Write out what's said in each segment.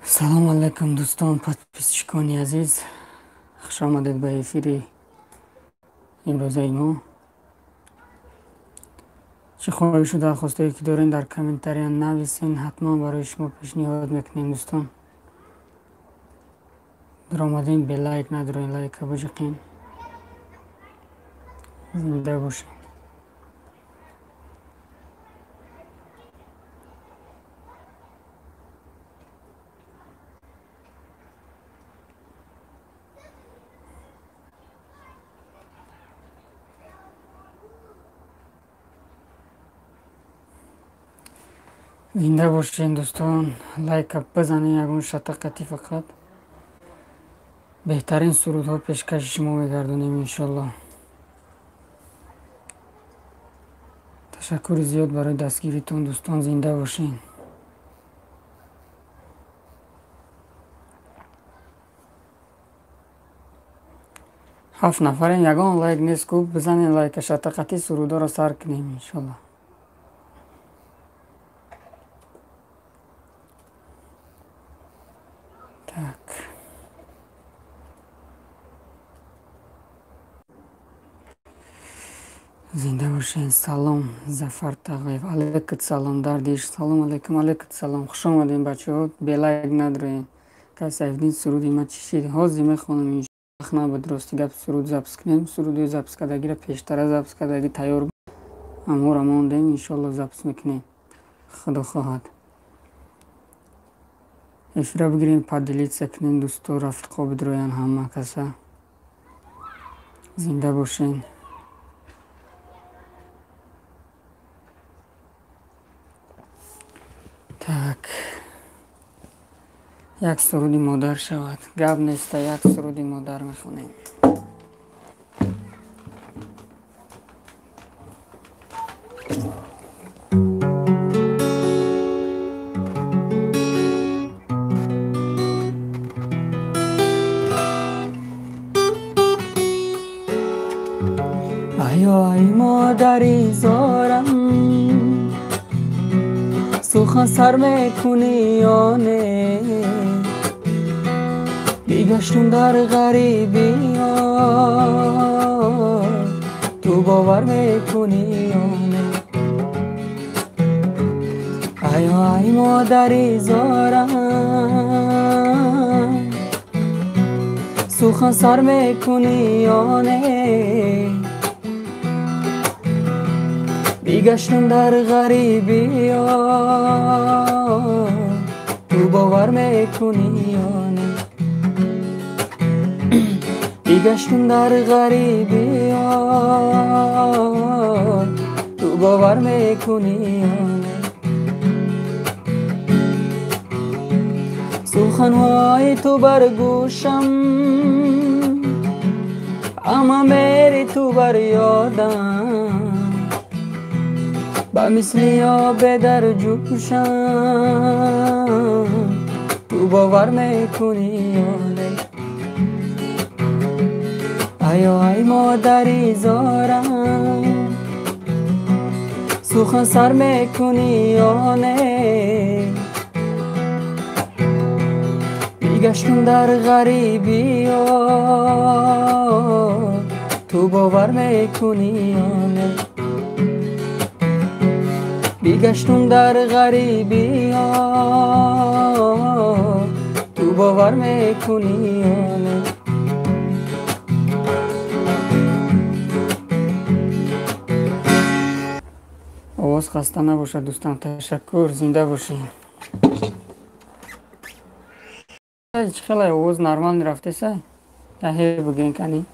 салом алайкум дӯстон подписчикони азиз, хуш омадед ба эфири имрӯзаи мо. чӣ хоҳишу дархостое ки дорем дар комментария нависен, ҳатман барои шумо пешниҳод мекунем дӯстон. дуромадем бе лайк надорем, лайка бужиқем. зинда бошем. зинда бошен дӯстон, лайка бизанед, ягон шатақати фақат беҳтарин сурудҳо пешкаши шумо мегардонем иншоаллоҳ. ташаккури зиёд барои дастгиритон дӯстон, зинда бошен. 7 нафарен, ягон лайк нест ку бизанед, лайка шатақати сурудҳоро сар кунем иншоаллоҳ. зинда бошен. салом Зафар Тағоев. алайкум салом Дардиш. салом алайкум. алайкум салом. хуш омадем бачаҳо. белайк надорем. касаевдин суруди ма чишид ҳозир мехонам. вақт набуд рости гап суруд запис кунем. сурудои запис кардагиро пештара запис кардаги тайёр амора мондем, иншоаллоҳ запис мекунем худо хоҳад. эфира бигирем, поделиться кунем дӯсто, рафиқо бидроян ҳама каса. зинда бошен. так, як суруди модар шавад. гап неста, як суруди модар мехонем. ای مادری زارم سخن سر میکنی یا نه، بیگشتم در غریبی ها تو باور میکنی یا نه. ای مادری زارم سخن سر میکنی یا نه، بیگشتم در غریبی ها تو باور میکنی یا نه. بیگشتم در غریبی ها تو باور میکنی یا نه. سخنهای تو بر گوشم اما میری تو بر یادم، با مثلی آب در جوشم تو باور میکنی یا نه. ای مادری زارم سخن سر میکنی یا نه، بیگشتم در غریبی ها تو باور میکنی یا نه. بیگشتم در غریبی ها تو باور میکنی یا نه. آواز خسته نباشد دوستان، تشکر. زنده باشین. خیلی آواز نرمال رفته سه تهیه بگیرین کنی.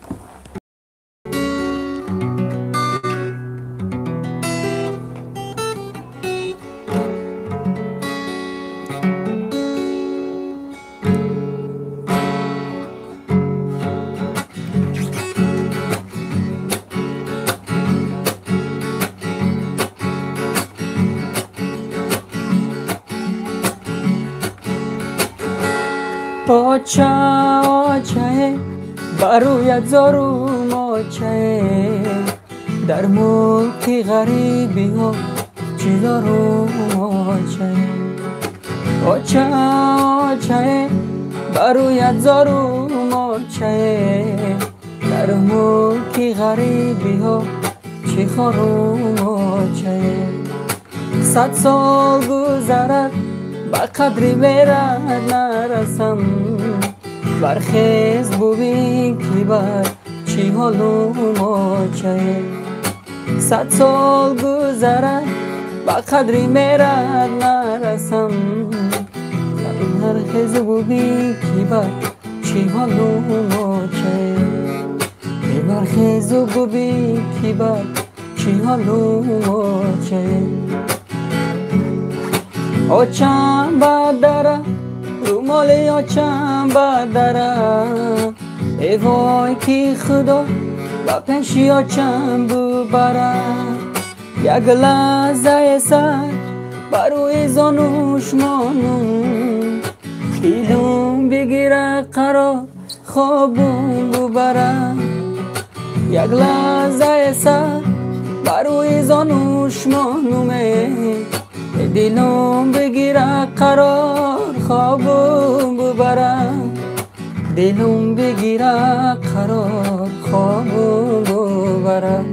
آچه آچه برویت زارم آچه در ملک غریبی ها چی دارم آچه آچه آچه برویت زارم آچه در ملکی غریبی ها چی خورم آچه 100 سال گذرد به قدری برد نرسم برخیز ببین که بر چی حالم آچه 100 سال گذرد به قدری میرد نرسم برخیز ببین که بر چی حالم آچه برخیز ببین که بر چی حالم آچه آچم بدره رومالی آچم بدره ای وای که خدا و پیشی آچم ببره یک لحظه سر بروی زانوش مانم دیلم بگیره قرار خوابم ببره یک لحظه سر بروی زانوش مانم دیلم بگیره قرار خوابم ببره دیلم بگیره قرار خوابم ببره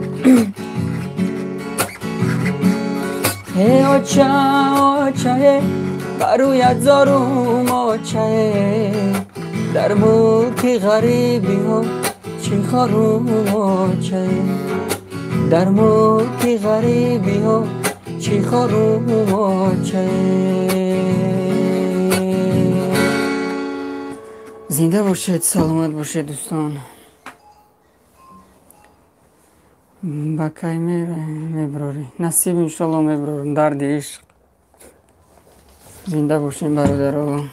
ای آچه آچه برویت زارم آچه در ملک غریبی ها چی خورم آچه در ملک غریبی ها چی خورم آچه زنده باشید سلامت باشید دوستان با کی میبراری نصیب انشالله میبرارم درد عشق زنده باشین برادران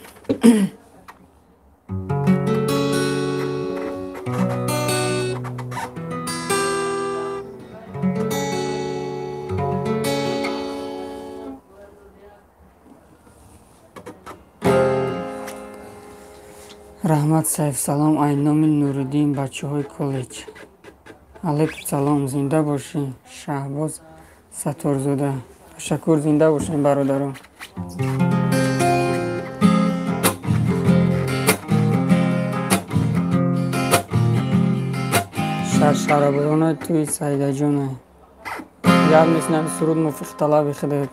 رحمت سیف سلام اینام نوردین بچه های کالج علیکم سلام زنده باشین شهباز ستارزاده تشکر زنده باشین برادران شربرانه توی سیده جانه یاد میسنم سرود مفیق طلب خدا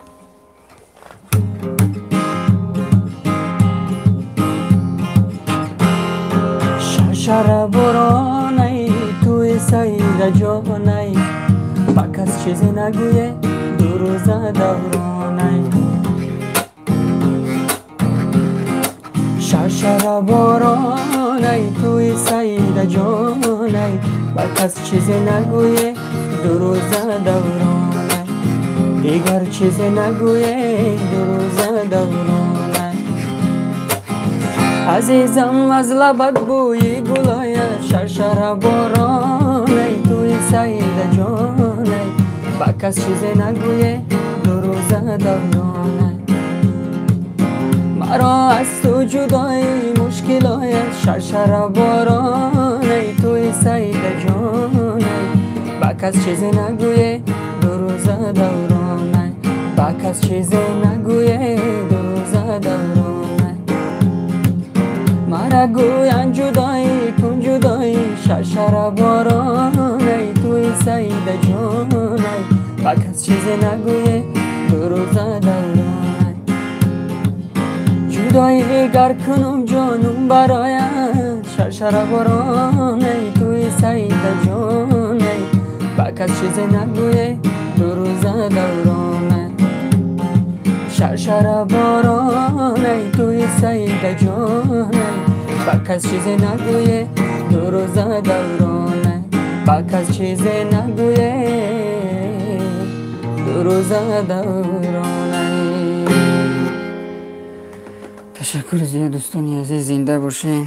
شربرانه توی سیده جانه با کس چیزی نگویه دو روزه دورانه شربرانه توی سیده جانه با کس چیزی نگویه دو روزه دورانه دیگر چیزی نگویه دو روزه دورانه عزیزم از لبت بوی گلاید شربرانه توی سیده جانه با کس چیزی نگویه دو روزه دورانه مرا از تو جدایی مشکل آید شربرانه توی سیده جانه با کس چیزی نگویه دو روزه دورانه با کس چیزی نگویه دو روزه دورانه مرا گویان جدایی کن جدایی شربرانه توی سیده جانه با کس چیزی نگویه دو روزه دورانه جدایی گر کنم جانم برایت شربرانه توی سیده جانه با کس چیزی نگویه دو روزه دورانه شربرانه توی سیده جانه با کس چیزی نگویه دو روزه دورانه با کس چیزی نگویه دو روزه دورانه تشکر زیاد دوستان عزیز زنده باشین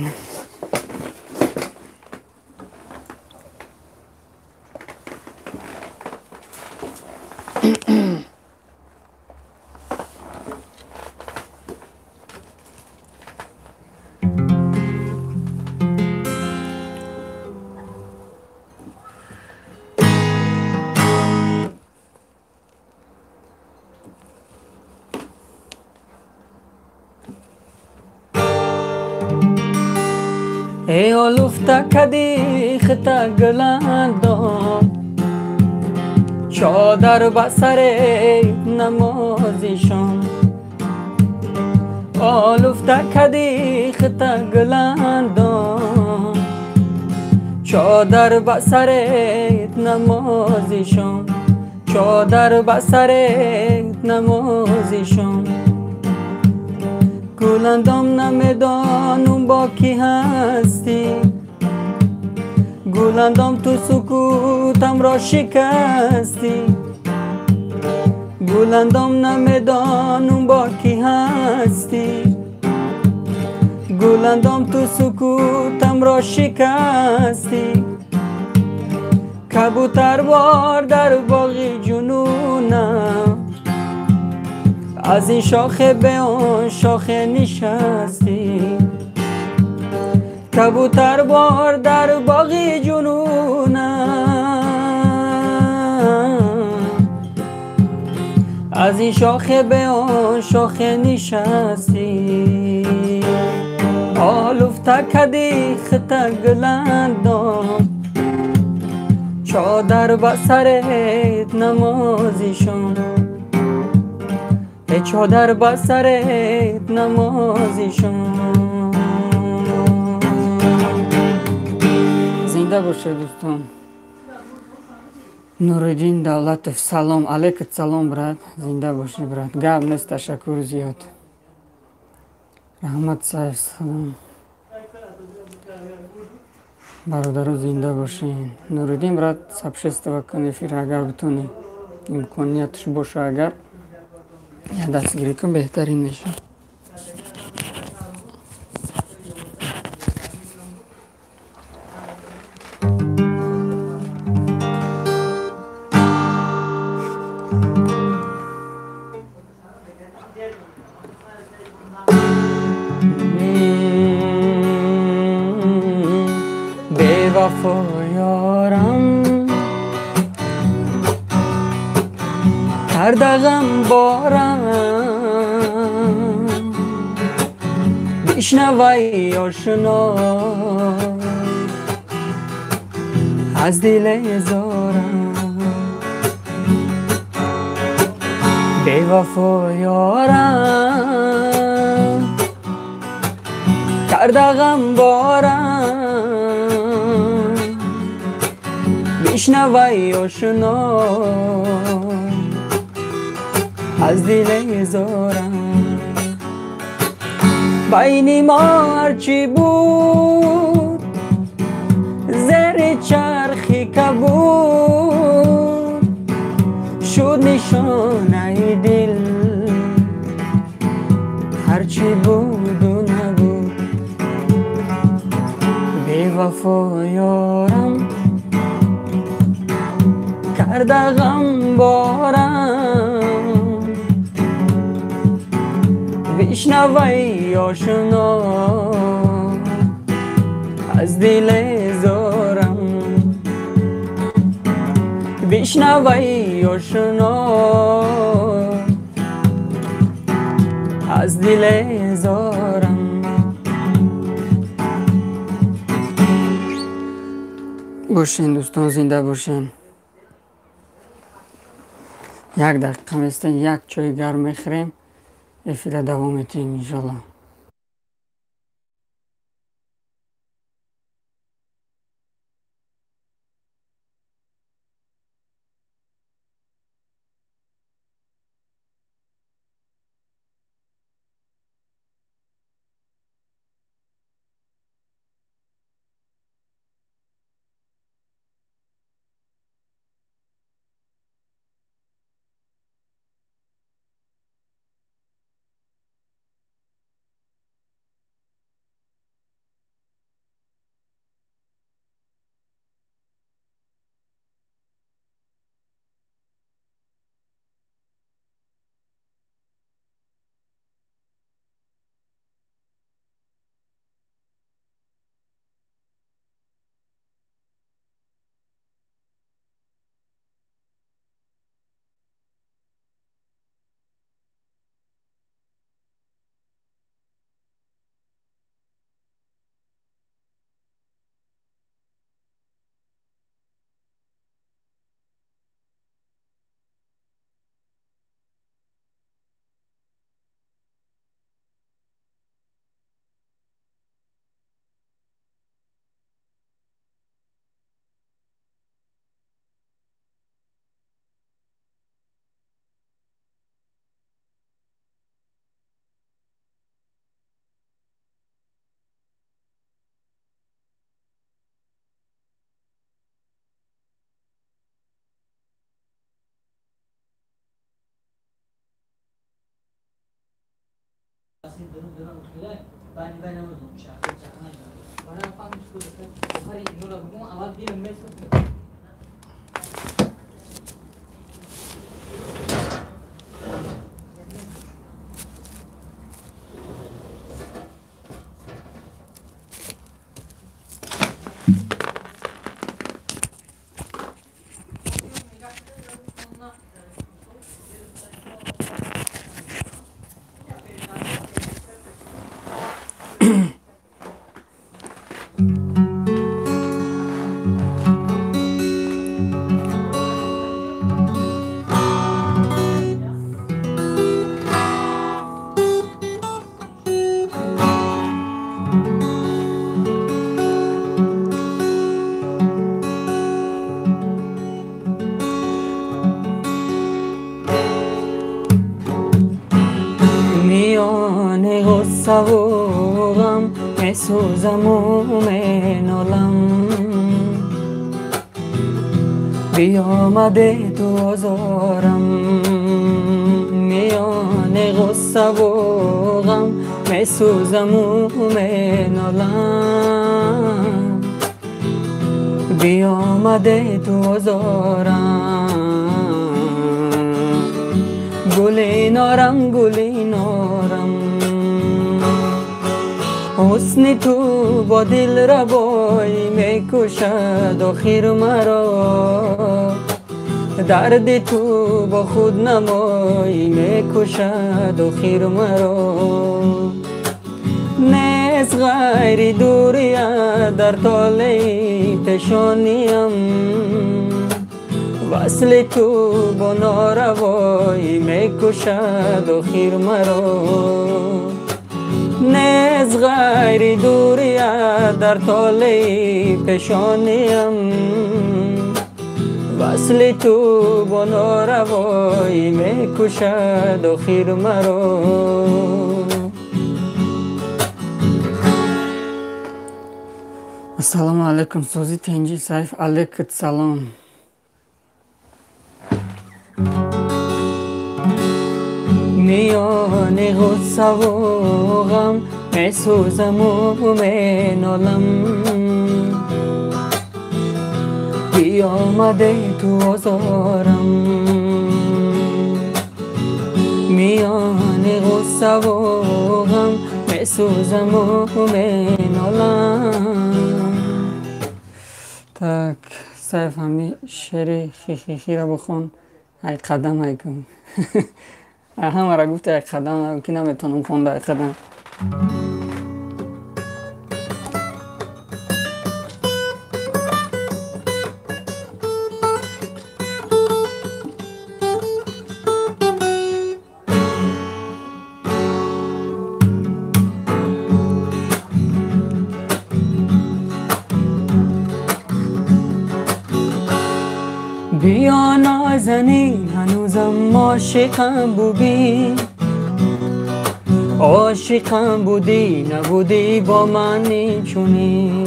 ای آلوفتا کدی خطا گلندم چادر بسر نمازیشان آلوفتا کدی خطا گلندم چادر بسر نمازیشان چادر بسر نمازیشان گلندم نمیدانم با کی هستی گلندم تو سکوتم را شکستی گلندم نمیدانم با کی هستی گلندم تو سکوتم را شکستی کبوتر بار در باغ جنونم از این شاخه به آن شاخه نشستی کبوتر بار در باغ جنونم از این شاخه به آن شاخه نشستی آلوفتا کدی خطا گلندم چادر بسرت نمازیشان چادر بسرت نمازیشان زنده باشه دوستان نورالدین دولتов سلام علیکم سلام برات زنده باشی برات گپ نیست تشکر زیاد رحمت صاحب سلام برادر زنده باشین نورالدین برات سابشست بکن افیر اگر بتونی امکانیتش باشه اگر یا دستگیری کن بهترین میشه به وفا یارم هر دغم بارم بشنوی آشنا از دل زارم به وفا یارم کرده غم بارم بشنوی آشنا از دل زارم بین ما هرچی بود زیر چرخی کبود شد نشانه دل هرچی بود و نبود بی وفا یارم کرده غم بارم بشنوی آشنا از دل زارم بشنوی آشنا از دل زارم باشین دوستان زنده باشین یک دقیقه میستن یک چای گرم میخوریم افیل دوام میتیم انشالله میان غصه و غم میسوزم و مینالم بیامده تو آزارم میان غصه و غم میسوزم و مینالم بیامده تو آزارم گلی نارم گلی نارم حسن تو با دل ربایی میکشد آخر مرا درد تو با خود نمایی میکشد آخر مرا نیست غیر دوریت در طاله پیشانیم وصل تو با ناروایی میکشد آخر مرا نیست غیر دوریت در طاله پیشانیم وصل تو با ناروایی میکشد آخر مرا السلام علیکم سوزی تنجی سیف علیکم سلام میان غصه و غم میسوزم و مینالم بیامده تو آزارم میان غصه و غم میسوزم و مینالم так سیف همی شعر خیخی را بخون ای قدم ای کن همه را گفته ای قدم که نمیتونم خونده ای قدم بیا نازنین هنوزم عاشقم بودی عاشقم بودی نبودی با من چونی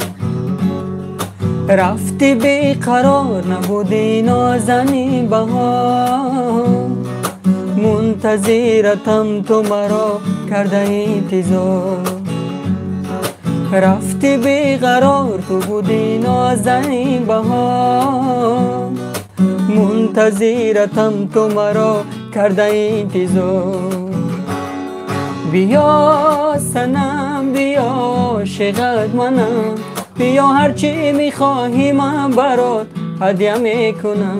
رفتی بیقرار نبودی نازنین بهار منتظرتم تو مرا کرده انتظار رفتی بیقرار تو بودی نازنین بهار منتظرتم تو مرا کرده انتظار بیا سنم بیا عاشقت منم بیا هرچی میخواهی من برات هدیه میکنم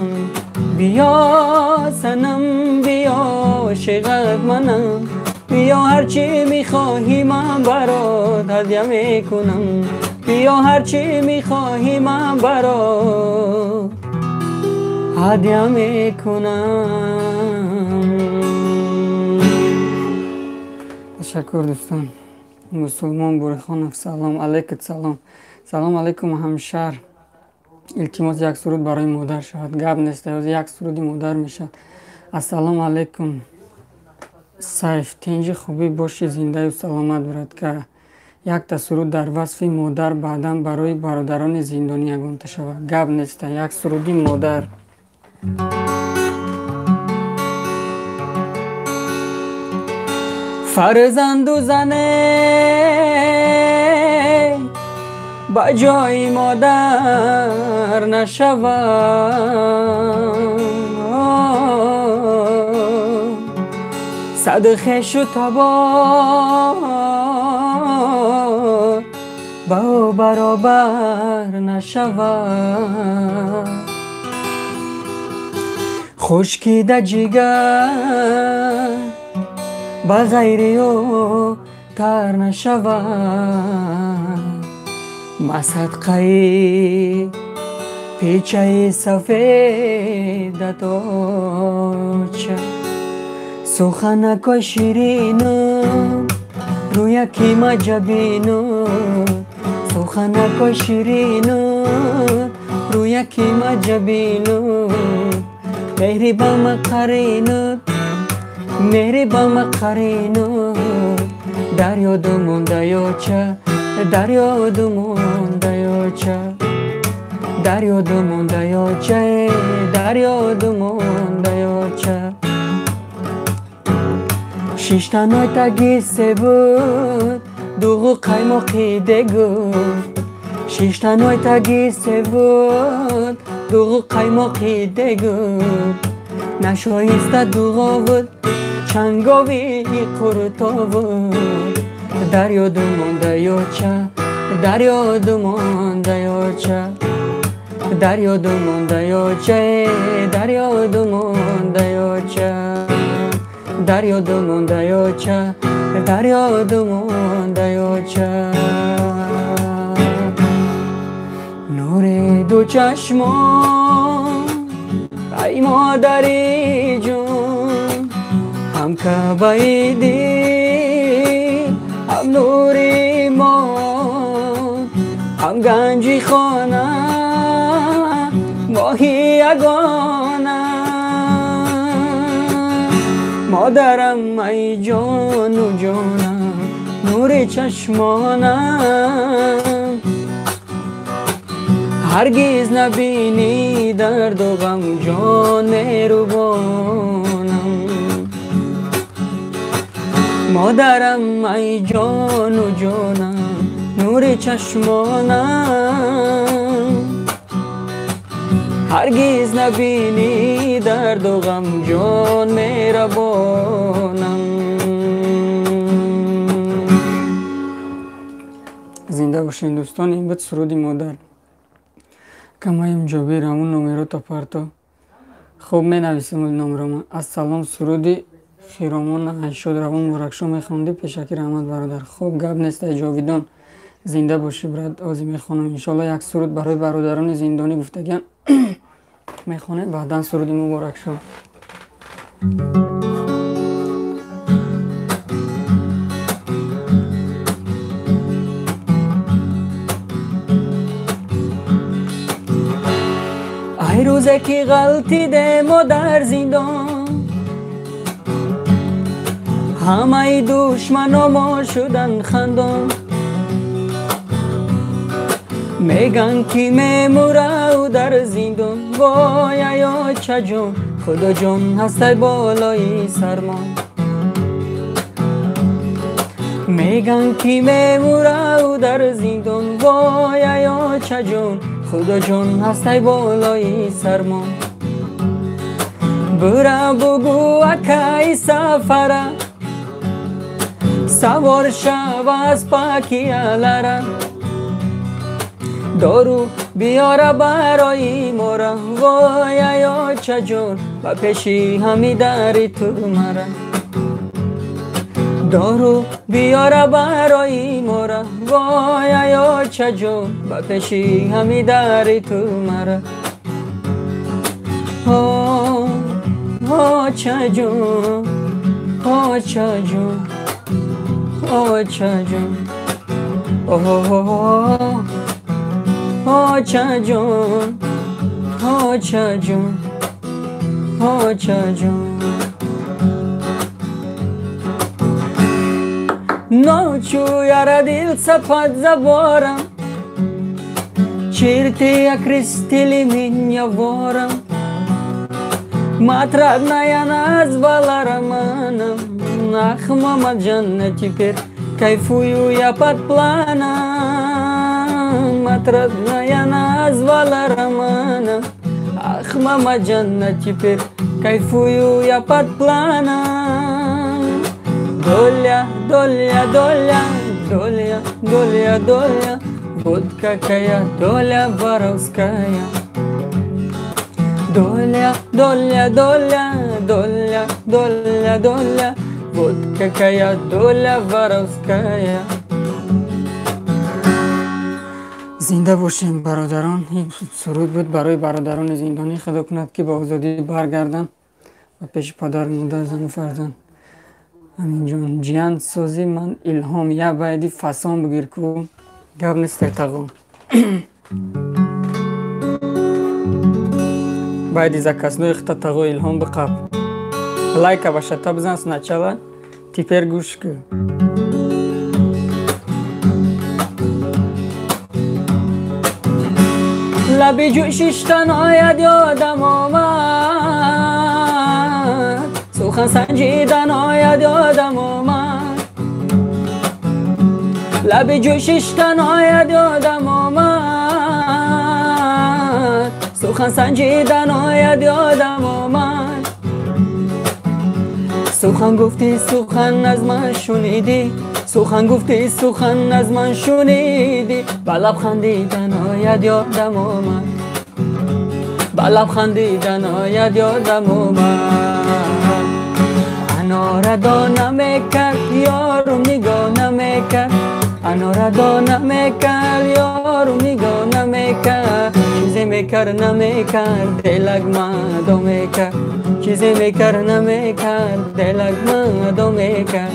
بیا سنم بیا عاشقت منم بیا هرچی میخواهی من برات هدیه میکنم بیا هرچی میخواهی من برات هدیه میکنم تشکر دوستان مسلمان بورخانов سلام علیکم سلام سلام علیکم همشهر التماس یک سرود برای مادر شود گپ نیست یک سرودی مادر میشد السلام علیکم سیف تنجی خوبی باشی زنده و سلامت برد که یک تا سرود در وصف مادر بعدا برای برادران زندانی یگانته شود گپ نیست یک سرودی مادر فرزند و زنه با جای مادر نشود، صد خویش و تبار با برابر نشود. خشکی در جگر با غیری و تر نشود، مصدقه پیچه سفید توچه. سخنک شیرینو روی کیما جبینو، سخنک شیرینو روی کیما جبینو. مهری بام قرینو، مهری بام قرینو. دریا دومون دیوچه، دریا دومون دیوچه، دریا دومون دیوچه، دریا دومون دیوچه. شیشتنای تگیسه بود دوغو قیماقی دگو، شیشتنای تگیسه بود دوغو قیماقی دگو. نشایسته دوغا بود چنگاوی قرطا بود. دریا دومون دیوچه، دریا دومون دیوچه، دریا دومون دیوچه، دریا دومون دیوچه، دریا دومون دیوچه، دریا دومون دیوچه. نور دو چشمان ای مادری جون، هم کعبه دل هم نوری ما، هم گنجی خانه ماهی یگانه. مادرم ای جان و جانم نور چشمانم، هرگز نبینی درد و غم جان مهربانم. مادرم ای جان و جانم نور چشمانم، هرگز نبینی درد و غم جان مهربانم. زنده باشین دوستان. این بود سرود مادر. کمایم جابیر همون نمره تا پرتا خوب می نویسیم نمره. از سلام سرودی خیرامان نشد روان مرکشو می خونده پیشکی رحمت برادر. خوب گب نیست جاویدان. زنده باشی برات آزی می خونم. انشالله یک سرود برای برادران زندانی گفتگیم می خونه بعدا سرودی مبارک شد. ای روزه که غلطی ده ما در زندان، همه دشمن ما شدن خندان. میگن که میموره در زندان، وای یا چه جان خدا جان هسته بالای سرمان. میگن که میموره در زندان، وای یا چه جان خدا جان هسته بالای سرمان. برا بگو اکای سفره سوار شو از پاکی علره، دارو بیاره برای مرا، وای یا چه جان و پیشی همی داری تو مرا. دارو بیاره برای مرا، وای یا چه جان و پیشی همی داری تو مرا. چه جان، چه جان، چه جان، چه جان، چه جان، چه جان. Noću radilca pod zaborom, čirtija kristili minja vorom. Mať radna ja nazvala Romanom, ах, мама Джанна, теперь кайфую я под планом. От родная назвала Романа. Ах, мама Джанна, теперь кайфую я под планом. Доля, доля, доля, доля, доля, доля, вот какая доля воровская. Доля, доля, доля, доля, доля, доля, вот какая доля воровская. زنده باشین برادران. این سرود بود برای برادران زندانی. خدا کند که با آزادی برگردن و پیش پدر مادر زن و فرزند. همین جان جیان سازی من الهام یا باید فسان بگیر که گب نیست تقو باید از کسنو اختا تقو الهام بقب لایک و شتا بزن سنچالا تیپر گوش که لبی جوششتن آید یادم آمد سخن سنجیدن آید یادم آمد لبی جوششتن آید یادم آمد سخن سنجیدن آید یادم آمد سخن گفتی سخن از من شنیدی سخن گفتی سخن از من شنیدی با لب خندیدن آید یادم آمد با لب خندیدن آید یادم آمد انا را دانه میکرد یارو نگاه نمیکرد انا را دانه میکرد یارو نگاه نمیکرد چیزی میکرد نمیکرد دلک مدو میکرد چیزی میکرد نمیکرد دلک مدو میکرد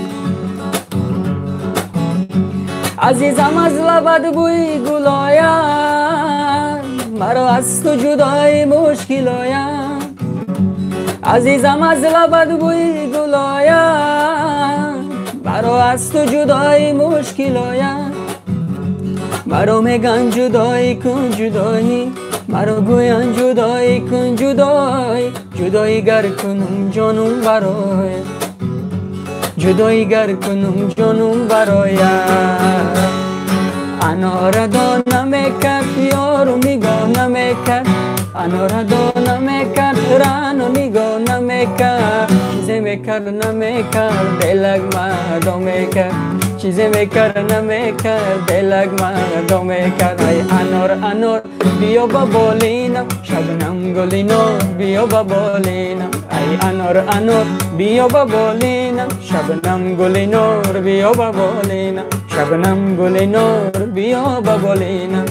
عزیزم از لبت بوی گل آید مرا از تو جدای مشکل آید عزیزم از لبت بوی گل آید مرا از تو جدای مشکل آید مرا میگن جدایی کن جدایی مرا گوین جدایی کن جدایی جدایی گر کنم جانم برای جدایی گر کنم جانم برایم انا را دانه میکرد یارو نگاه نمیکرد انا را دانه میکرد رانو نگاه نمیکرد چیزی میکرد نمیکرد دلک مدو میکرد چیزی میکرد نمیکرد دلک مدو میکرد ای انار انار بیا با بالینم شبنم گلی نور بیا با بالینم ای انار انار بیا با بالینم شبنم گلی نور بیا با بالینم شبنم گلی نور بیا با بالینم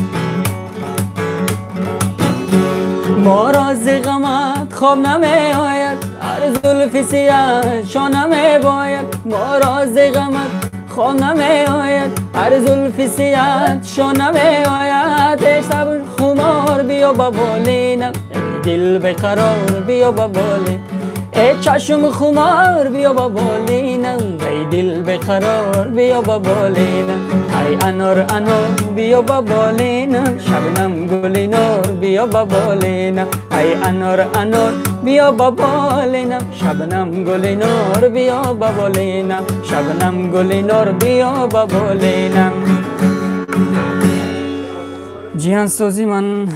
ما را ز غمت خواب نمی آید هر زلف سیاه شان نمی باید ما را ز غمت خواب نمی آید هر زلف سیاه شان نمی آید ای شب خمار بیا با بالینم دل بقرار بیا با بالینم ای چشم خمار بیا با بالینم ای دل بقرار بیا با بالینم ای انار انار بیا با بالینم شبنم گلی نور بیا با بالینم ای انار انار بیا با بالینم شبنم گلی نور بیا با بالینم شبنم گلی نور بیا با بالینم جیان سازی من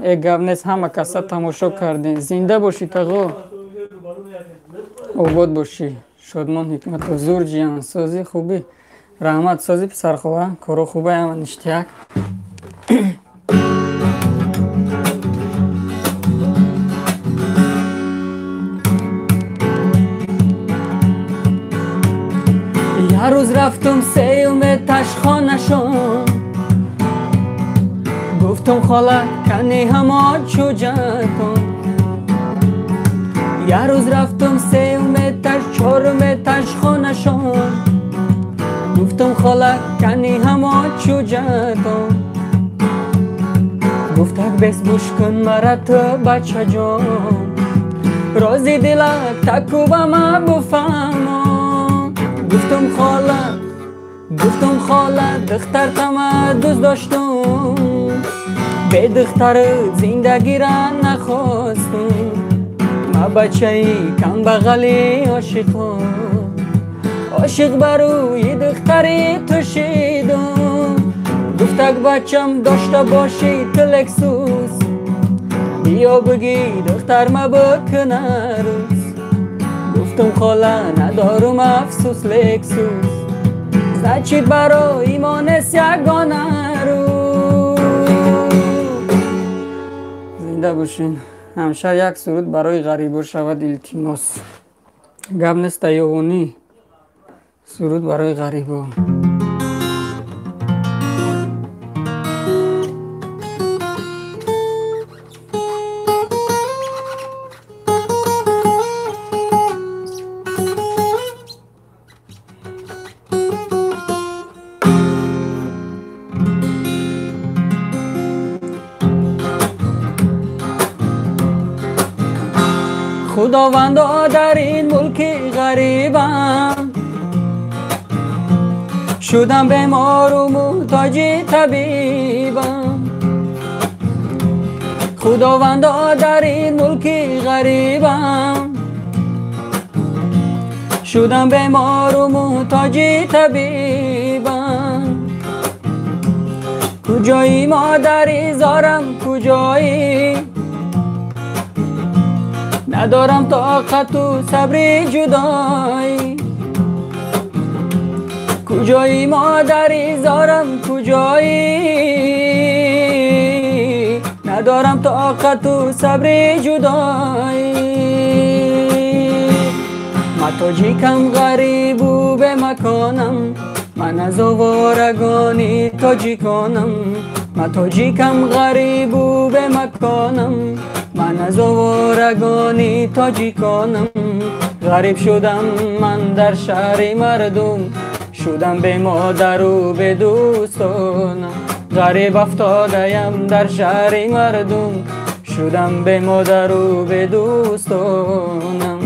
یک گونس همه کسا تماشا کردین زنده باشی تقو آباد باشی شادمان حکمت و زور جیان سازی خوبی رحمت سازی پسر خوبه کارو خوبه همه نشتیک یه روز رفتم سیوم تشخانه شون گفتم خاله کنی همه چوجتون یه روز رفتم سیوم چهارم تشخانه شون گفتم خاله کنی همه چوجتون گفتک بس بوش کن مرا تو بچه جان رازی دلک تکو با ما بفهمم گفتم خاله دختر تمه دوست داشتم به دختر زندگی را نخواستم ما بچه کم بغلی عاشقم عاشق بروی دختری تو شیدم گفتک بچم داشته باشی تو لکسوس بیا بگی دختر ما بکنه روز گفتم خاله ندارم افسوس لکسوس زچید برای ایمانست یگانه رو زنده باشین همشه یک سرود برای غریبا شود التماس گپ نیست یوانی سرود برای غریبا خداوندا در این ملک غریبم شدم بیمار و محتاج طبیبم خداوندا در این ملک غریبم شدم بیمار و محتاج طبیبم کجایی مادری زارم کجایی ندارم طاقت و صبر جدایی کجایی مادری زارم کجایی ندارم طاقت و صبر جدایی ما تاجیکم غریب و به مکانم من از آوارگانی تاجیکانم ما تاجیکم غریب و به مکانم من از آوارگانی تاجیکانم غریب شدم من در شهر مردم شدم به مادر و به دوستانم غریب افتاده‌ام در شهر مردم شدم به مادر و به دوستانم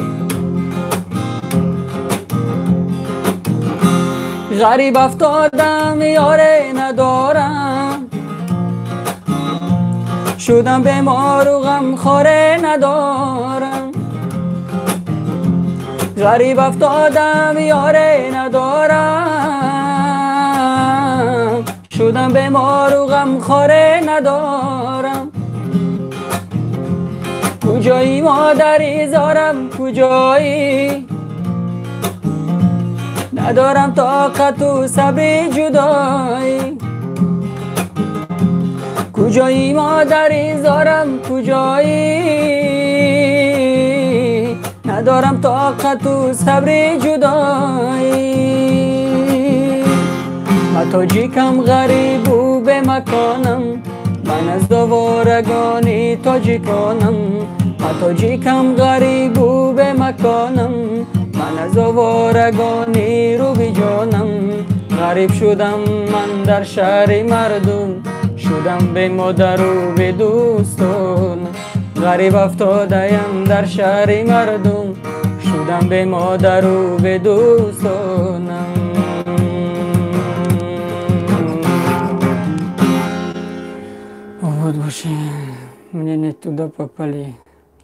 غریب افتادم یاره ندارم شدم بیمار و غمخواره ندارم غریب افتادم یاره ندارم شدم بیمار و غمخواره ندارم کجایی مادری زارم کجایی ندارم طاقت و صبر جدایی کجایی مادری زارم کجایی ندارم طاقت و صبر جدایی ما تاجیکم غریب و به مکانم من از آوارگانی تاجیکانم ما تاجیکم غریب و به مکانم من از آوارگانی رو بی جانم غریب شدم من در شهر مردم شدم به مادر و به دوستان غریب افتاده‌ام در شهر مردم شدم به مادر و به دوستانم آباد باشه من تو پاپلی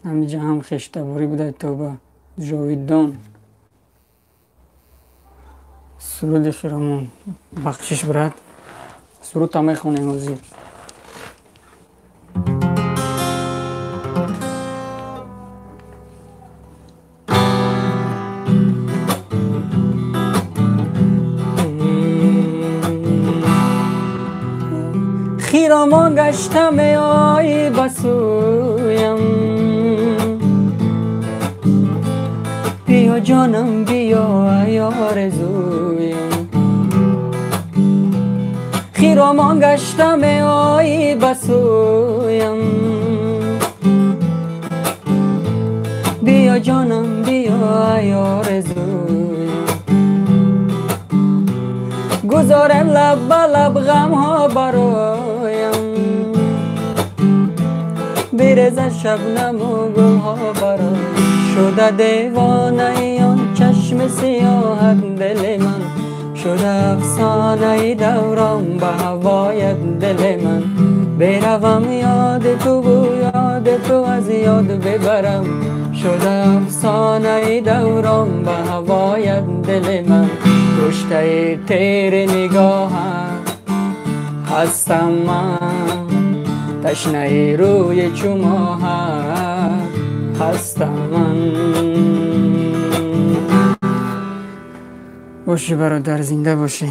همینجا هم خشته باری بوده توبه جاویدان سرود خیرامون بخشش برد سرود تمه خونه موزی خیرامان گشتم آی بسویم بیا جانم بیا ای آرزویم خیرامان گشتم آی بسویم بیا جانم بیا ای آرزویم گذارم لب به لب غم ها برایم بیرزد شبنم و گل ها برایم شده دیوانه آن چشم سیاهت دل من شده افسانه دوران به هوای دل من بروم یاد تو و یاد تو از یاد ببرم شده افسانه دوران به هوای دل من، کشته تیر نگاه هستم من، تشنه روی چو ماه هستم من. باشی برادر، زنده باشی.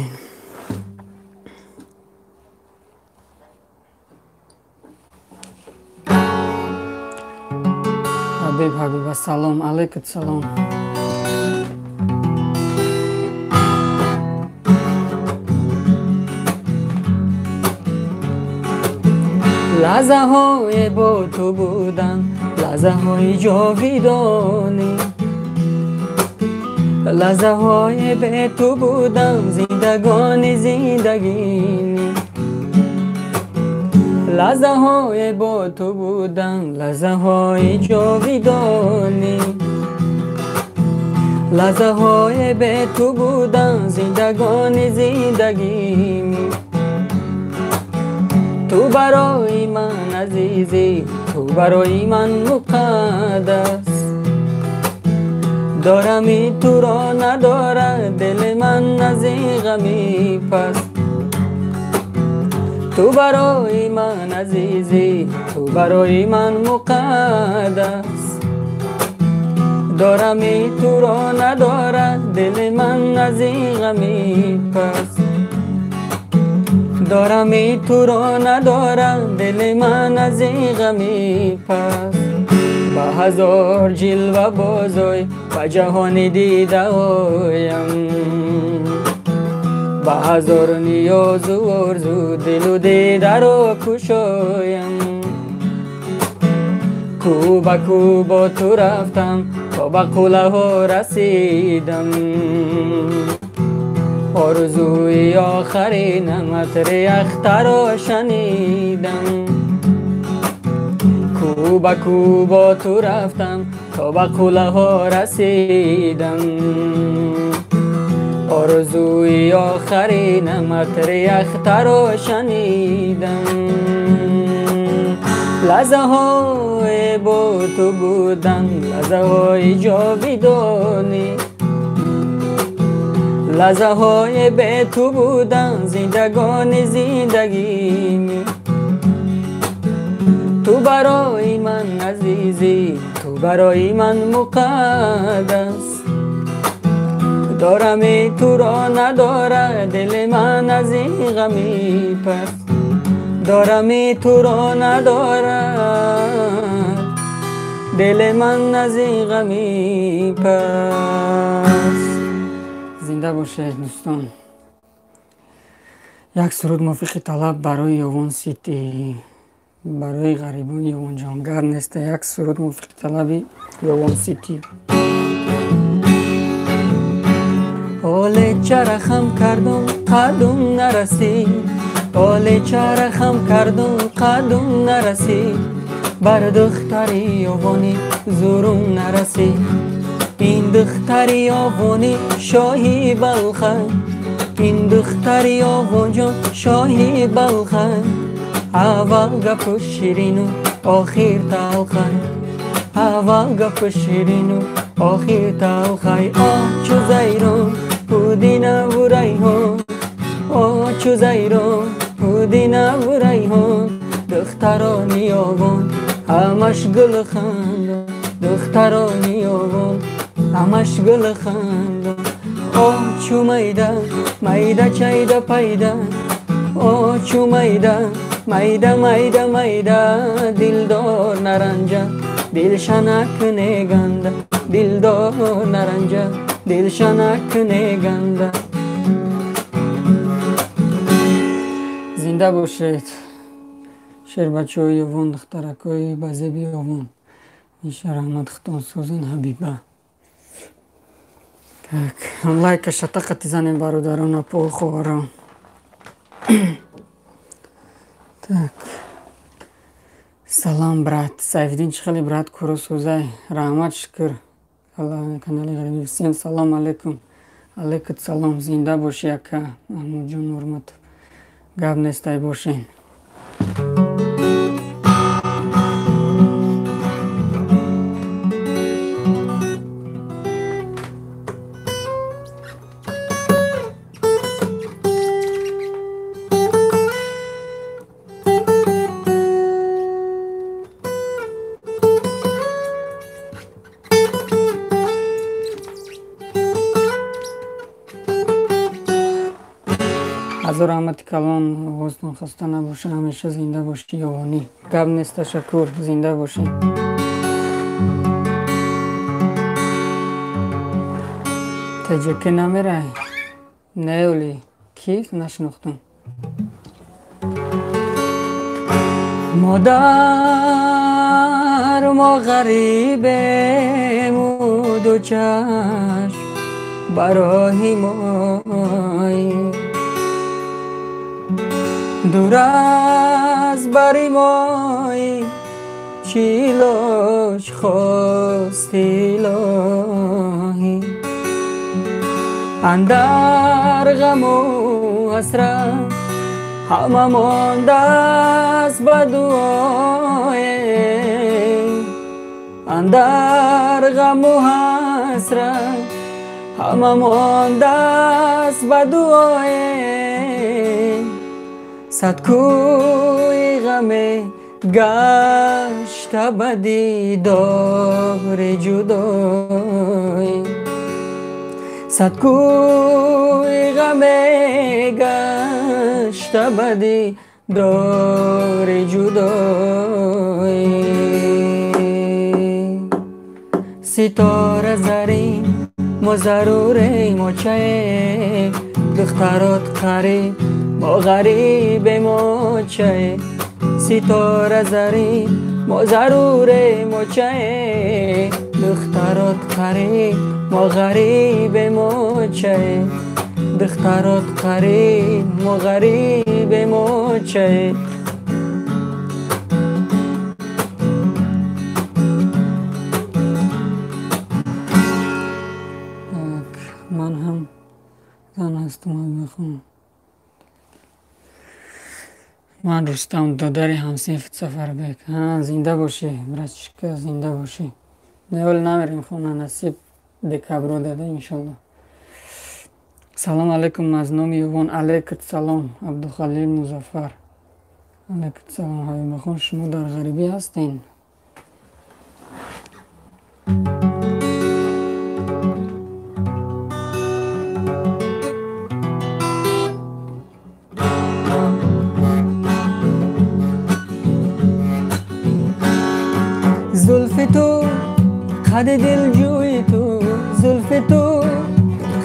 حبیب سلام علیکم. سلام. لحظه های با تو بودن، لحظه های جاویدانی، لحظه های به تو بودم، زندگانی زندگی. لحظه های با تو بودم، لحظه های جاویدانی، لحظه های به تو بودم، زندگانی زندگی. تو برای من عزیزی، تو برای من مقدس، دارمی تو را نداره دل من از این غمی پس. تو برای من عزیزی، تو برای من مقدس، دارمی تو را نداره دل من از این غمی پس. دارمی تو را نداره دل من از این غمی پس. با هزار جلوه بازوی و جهان دیده هایم، با هزار نیاز و آرزو دل و دیده را کشایم. کو به کو با تو رفتم تا به قله ها رسیدم، آرزوی آخرینم عطر اختر را شنیدم. کو به کو با تو رفتم تا به قله ها رسیدم، آرزوی آخرینم عطر اختر را شنیدم. لحظه های با تو بودن، لحظه های جاویدانی، لحظه های به تو بودن، زندگانی زندگی. تو برای من عزیزی، تو برای من مقدس، دارمی تو را نداره دل من از این غمی پس. دارمی تو را نداره دل من از این غمی پس. زنده باشید دوستان. یک سرود موفق طلب برای یوان سیتی، برای غریبان یوان جانگر نیست. یک سرود موفق طلب یوان سیتی. حال چرخم کردم قدم نرسید، حال چرخم کردم قدم نرسید، بر دختر یوانی زورم نرسید. این دختر یوانی شاهی بلخه، این دختر یوان جان شاهی بلخه. اول گپ شیرین و آخر تلخه، اول گپ شیرین و آخر تلخه. آه چو زیران پودینه و ریحان، آه چو زیران پودینه و ریحان. دختران یوان همش گل خنده، دختران یوان همش گل خنده. آه چو میده میده چیده پیدا، آه چو میده میده میده میده. دلدار نرنجه دلشنک نگنده، دلدار نرنجه دلشنک نگنده. زنده باشید. شعر بچه های یوان، دخترک های بزبی یوان. میشه رحمت ختان سوزن حبیبه. Так, лайка шатака тизанем бародарона по хора. Так. Салам брат. Сайфидин чихали брат куро сузай. Рахмат шукр. Алла канали гариби. Всем салам алейкум. Алейкум салам. Зинда боши ака. Махмуджон Нурматов. Гап нестай бошин. رحمت کلان حسن خسته نباشه، همیشه زنده باشی یوانی. گپ نیست، تشکر، زنده باشی. تجکی نمیره نه ولی کیف نشناختم. مادر ما غریبیم و دو چشم برای مایی، دور از بری مایی چیلاش خواستی الهی. اندر غم و حسرت همه مانده است به دعای، اندر غم و حسرت همه مانده است به دعای. صد کوی غم گشته به دیدار جدایی، صد کوی غم گشته به دیدار جدایی. ستاره زرین ما ضرور مچه، دخترات قریب ما غریب مچه. ستاره زرین ما ضرور مچه، دخترات قریب ما غریب مچه. دخترات قریب ما غریب مچه. من هم زن هستم و میخوام. من رستم دادری همسیف سفر بک. زنده باشی برچکه، زنده باشی. نول نمیریم خونه، نصیب دکبرو داده انشالله. سلام علیکم از نام یوان. علیکت سلام عبدالخلیل مظفر. علیکت سلام حبیب خون. شما در غریبی هستین؟ زلف تو خد دل جوی تو، زلف تو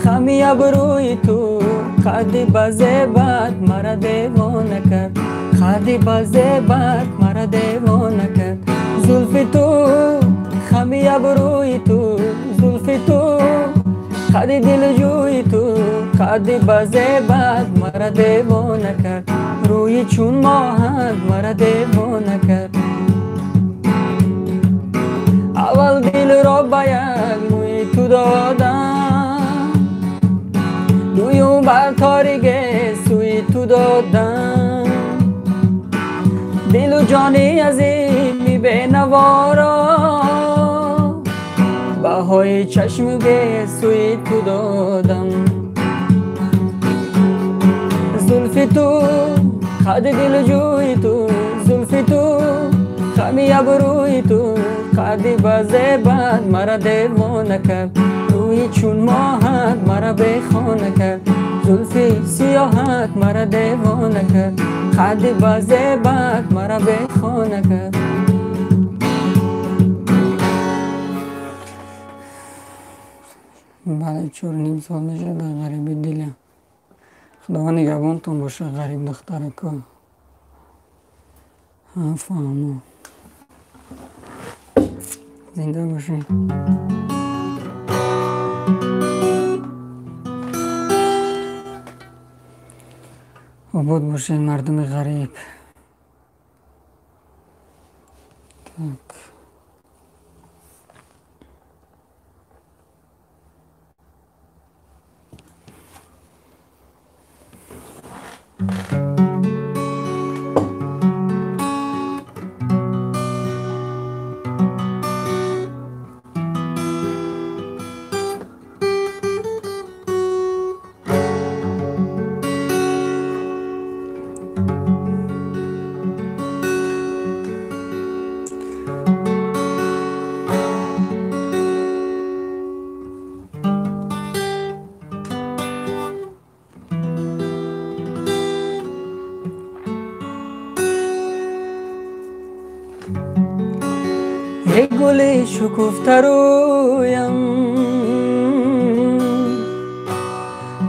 خمی ابروی تو، خدی بزیبت مرا دیوانه کرد، خدی بزیبت مرا دیوانه کرد. زلف تو خمی ابروی تو، زلف تو خدی دل جوی تو، خدی بزیبت مرا دیوانه کرد. روی چون ماهت مرا دیوانه کرد. اول دل را به یک موی تو دادم، دویم بر تاریک سوی تو دادم. دل و جانی از این به نوارا، بهای چشم به سوی تو دادم. زلف تو خد دل جوی تو، زلف تو خمی ابروی تو، خدی بزیبت مرا دیوانه کرد. روی چون ماهت مرا بیخانه کرد، زلفی سیاحت مرا دیوانه کرد. خدی بزیبت مرا بیخانه کرد. بله 4.5 سال میشه در غریبی دلم. خدا نگهبانتون باشه غریب دخترکا. فهمو زنده باشین. آباد باشین مردم غریب. ای گل شکفته رویم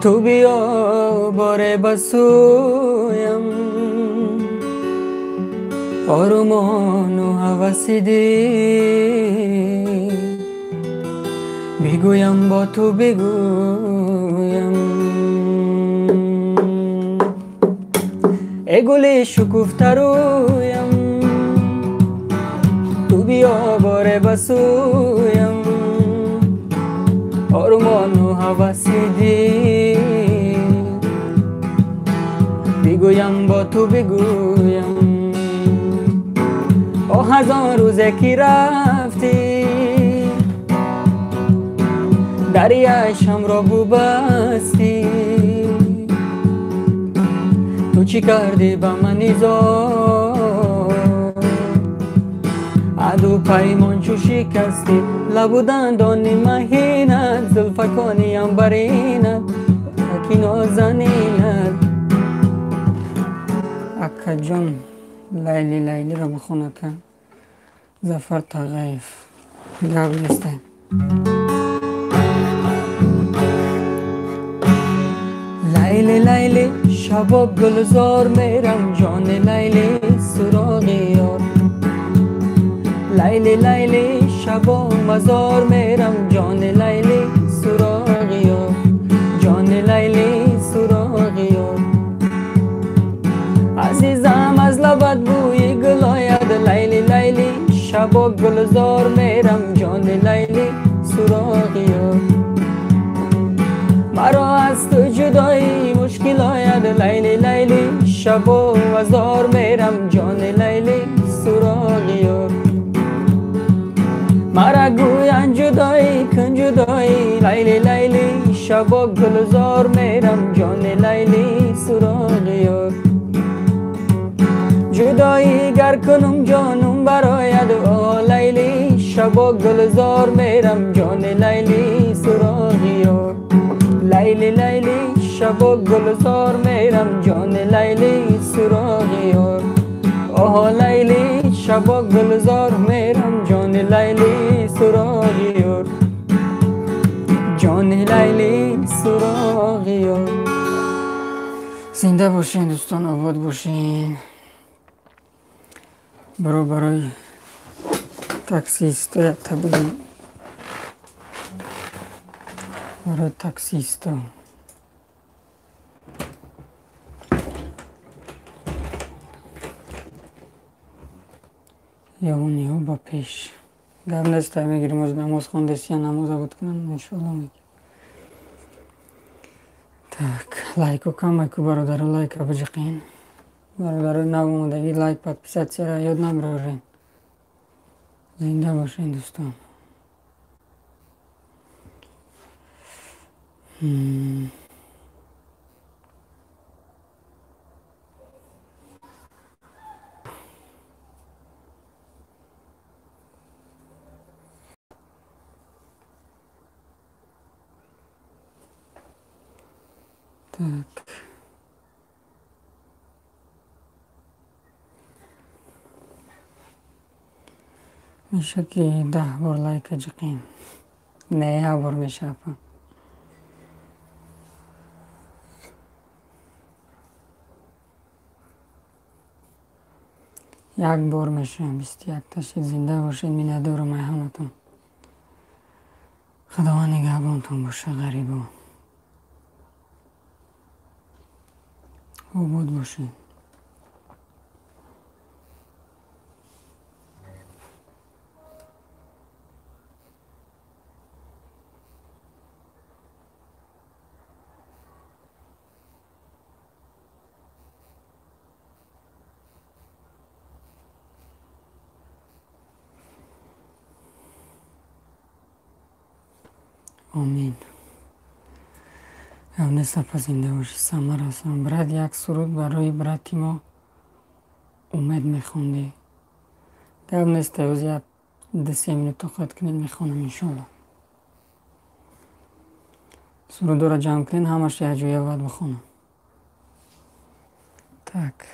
تو بیا باره بسویم آرمان و هوسی دی بگویم با تو بگویم ای گل شکفته رویم تو بیا باره بسویم آرمان و هوسی دی بگویم با تو بگویم هزار روزه که رفتی دریایشم را بستی تو چی کردی با من ایزار عدو پیمان چو شکستی لب دندان مهینت زلفکانی عنبرینت اکی نازنینت اکا جان لیلی لیلی را بخونه که ظفر تغیف گاب نیسته لیلی لیلی شبا گلزار میرم جان لیلی سراغ یار لیلی لیلی شبا مزار میرم جان لیلی سراغ یار جان لیلی سراغ یار عزیزم از لبت بوی گل آید لیلی لیلی شبا گلزار میرم جان لیلی سراغ یار مرا از تو جدایی مشکل آید لیلی لیلی شبا وزار میرم جان لیلی سراغ یار مرا گویان جدایی کن جدایی لیلی لیلی شبا گلزار میرم جان لیلی سراغ یار جدایی گر کنم جانم براید آه لیلی شبا گلزار میرم جان لیلی سراغ یار لیلی لیلی شبا گلزار میرم جان لیلی سراغ یار آه لیلی شبا گلزار میرم جان لیلی سراغ یار جان لیلی سراغ یار زنده باشین دوستان آباد باشین برای تاکسیستا تبدیل برای تاکسیستا یا اون با پیش گرم نسته میگیریم از نماز خوندست یا نماز بود کنم انشالله میگیم так лайку камайку бародару лайка бижиқин бародару навомадагӣ лайк подписатсияро ёд намрорен зинда бошен дӯстон так میشه که 10 بار لایک جقیم نه 1 بار میشه اپا یک بار میشه 21 تاشید زنده باشید مینادور مای همتون خداوند نگهبانتون باشه غریبا آباد باشید آمین همه سپاسنده باشی سمر هستم برات یک سرود برای براتی ما امید میخوندی گرد نیست از یک 2-3 منوت طاقت کنید میخونم انشالله سرود را جمع کنید همش یک جویه باید بخونم tak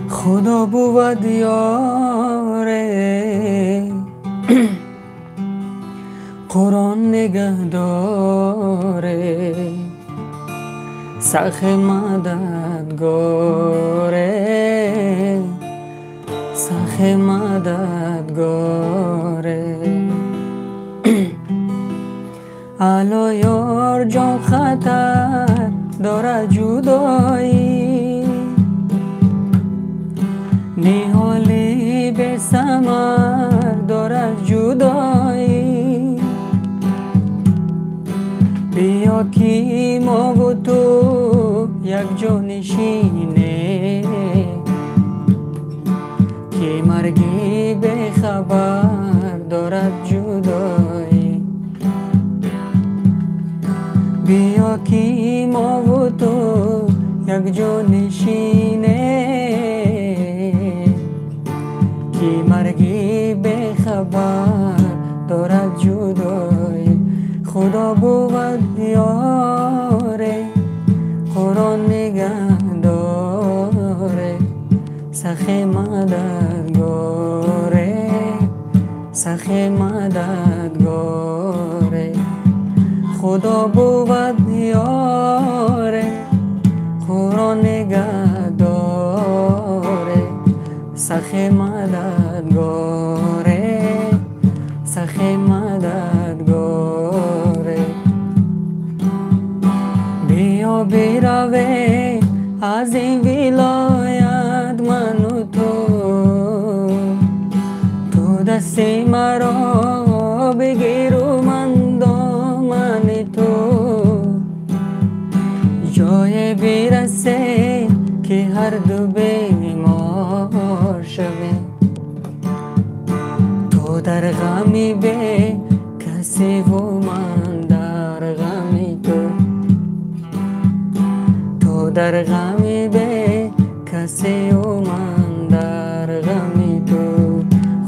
خدا بود یاره قرآن نگهداره سخ مددگاره سخ مددگاره الا یار جان خطر داره جدایی نیحالی به ثمر داره جدایی بیا کی ما و تو یک جا نشینه که مرگی به خبر دارد جدایی بیا کی ما و تو یک جا نشینه که مرگی به خبر دارد جدایی خدا بود یاره قرآن نگهداره سخ مددگاره سخ مددگاره خدا بود یاره قرآن نگهداره سخ مددگاره سخ مددگاره بیا بیروه از این ولایت من و تو دستی مرا بگیر و من دامن تو جای برسه که هر دو بیمار شویم تو در غمی به کسی و من در غمی تو در غمی به کسی و من در غمی تو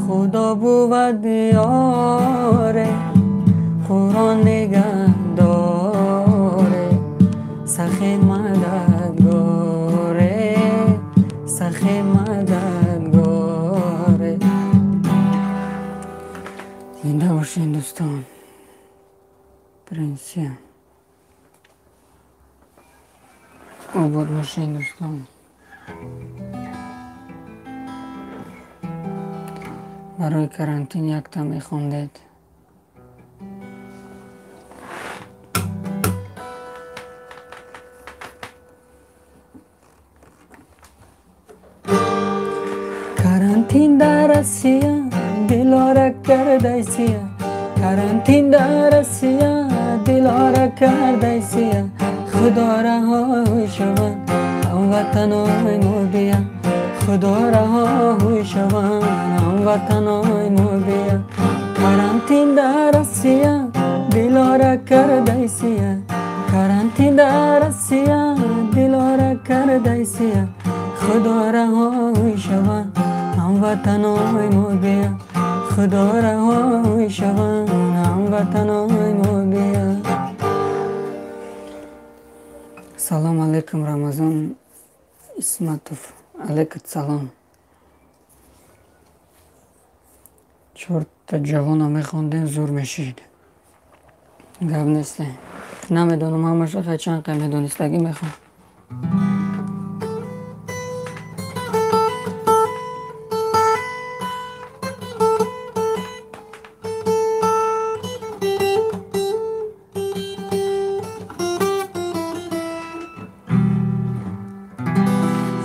خدا بود یاره قرآن نگهداره سخ مددگاره سخ مددگاره زنده باشین دوستان پرنسیان آباد باشین دوستان برای کرانتین یک تا میخوندید کرانتین در اسیا دلاره کرده سیا کرانتین در اسیا دلاره کرده سیا خدا رها شوند هموطنای ما بیا خدا رها شوند هموطنای ما بیا کرانتین در اسیا دلاره کرده سیا کرانتین در اسیا دلاره کرده سیا خدا رها شوند هموطنای ما بیا خدا رهایی شوند هموطنای ما بیا. سلام علیکم رمضان اسمتوف. علیکم سلام. 4 تا جوان هم میخوندن زور میشید. گپ نیست. نمیدونم همش خیلی چند قیم میدونستگی میخوام.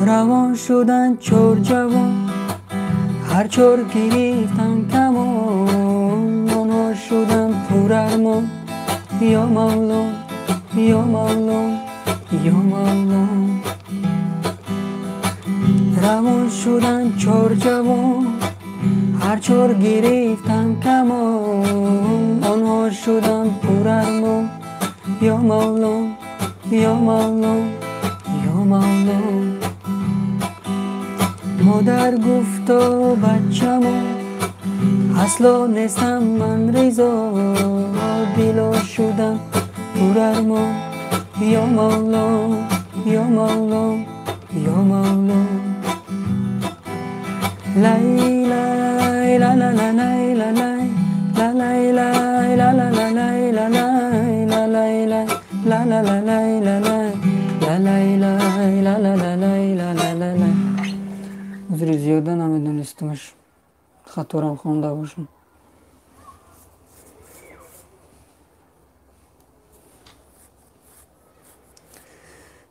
روان شدن 4 جوان هر 4 گرفتن کمان، آنها شدن پر ارمان یا مولا یا مولا یا مولا. روان شدن 4 جوان هر 4 گرفتن کمان، آنها شدن پر ارمان یا مولا یا مولا یا مولا. مادر گفتا بچه‌مو اصلا نیستم من رضا، دلا شدم پر ارمان یا مولا یا مولا یا مولا. لای لای لا لا لا لای لا لای لا لای لای لا لا لا لای لا لای لا لای لا لا لا لا لای لا لای لا لای لای لا لا لا لای لا لا لا لای. عذری زیاده نمیدونستمش، خطورم خونده باشم.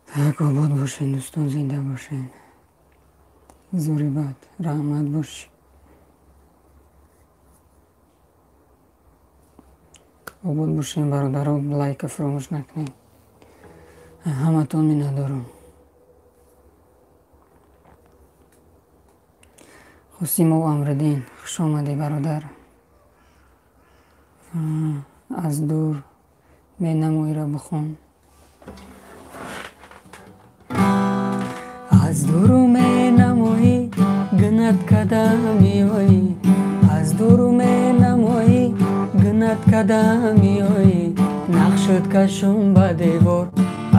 تک آباد باشین دوستان، زنده باشین. زوری باد رحمت باش. آباد باشین برادرها، لایک فراموش نکنین. همه تون می ندارم. حسیم و امردین خوش آمدی برادر. از دور می نمایی را بخون. از دور می نمایی گنت کده می آیی، از دور می نمایی گنت کده می آیی. نقشت کشم به دیوار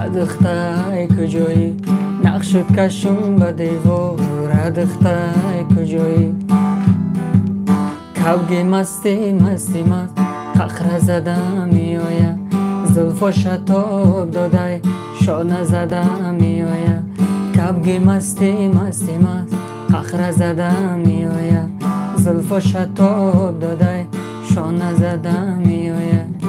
ادخته کجایی، نقشت کشم به دیوار ادخته کجایی. کبگی مستی مستی مست قخر زده می آید، زلفا شتاب داده شانه زده می آید. کبگی مستی مستی مست قخر زده می آید، زلفا شتاب داده شانه زده می آید.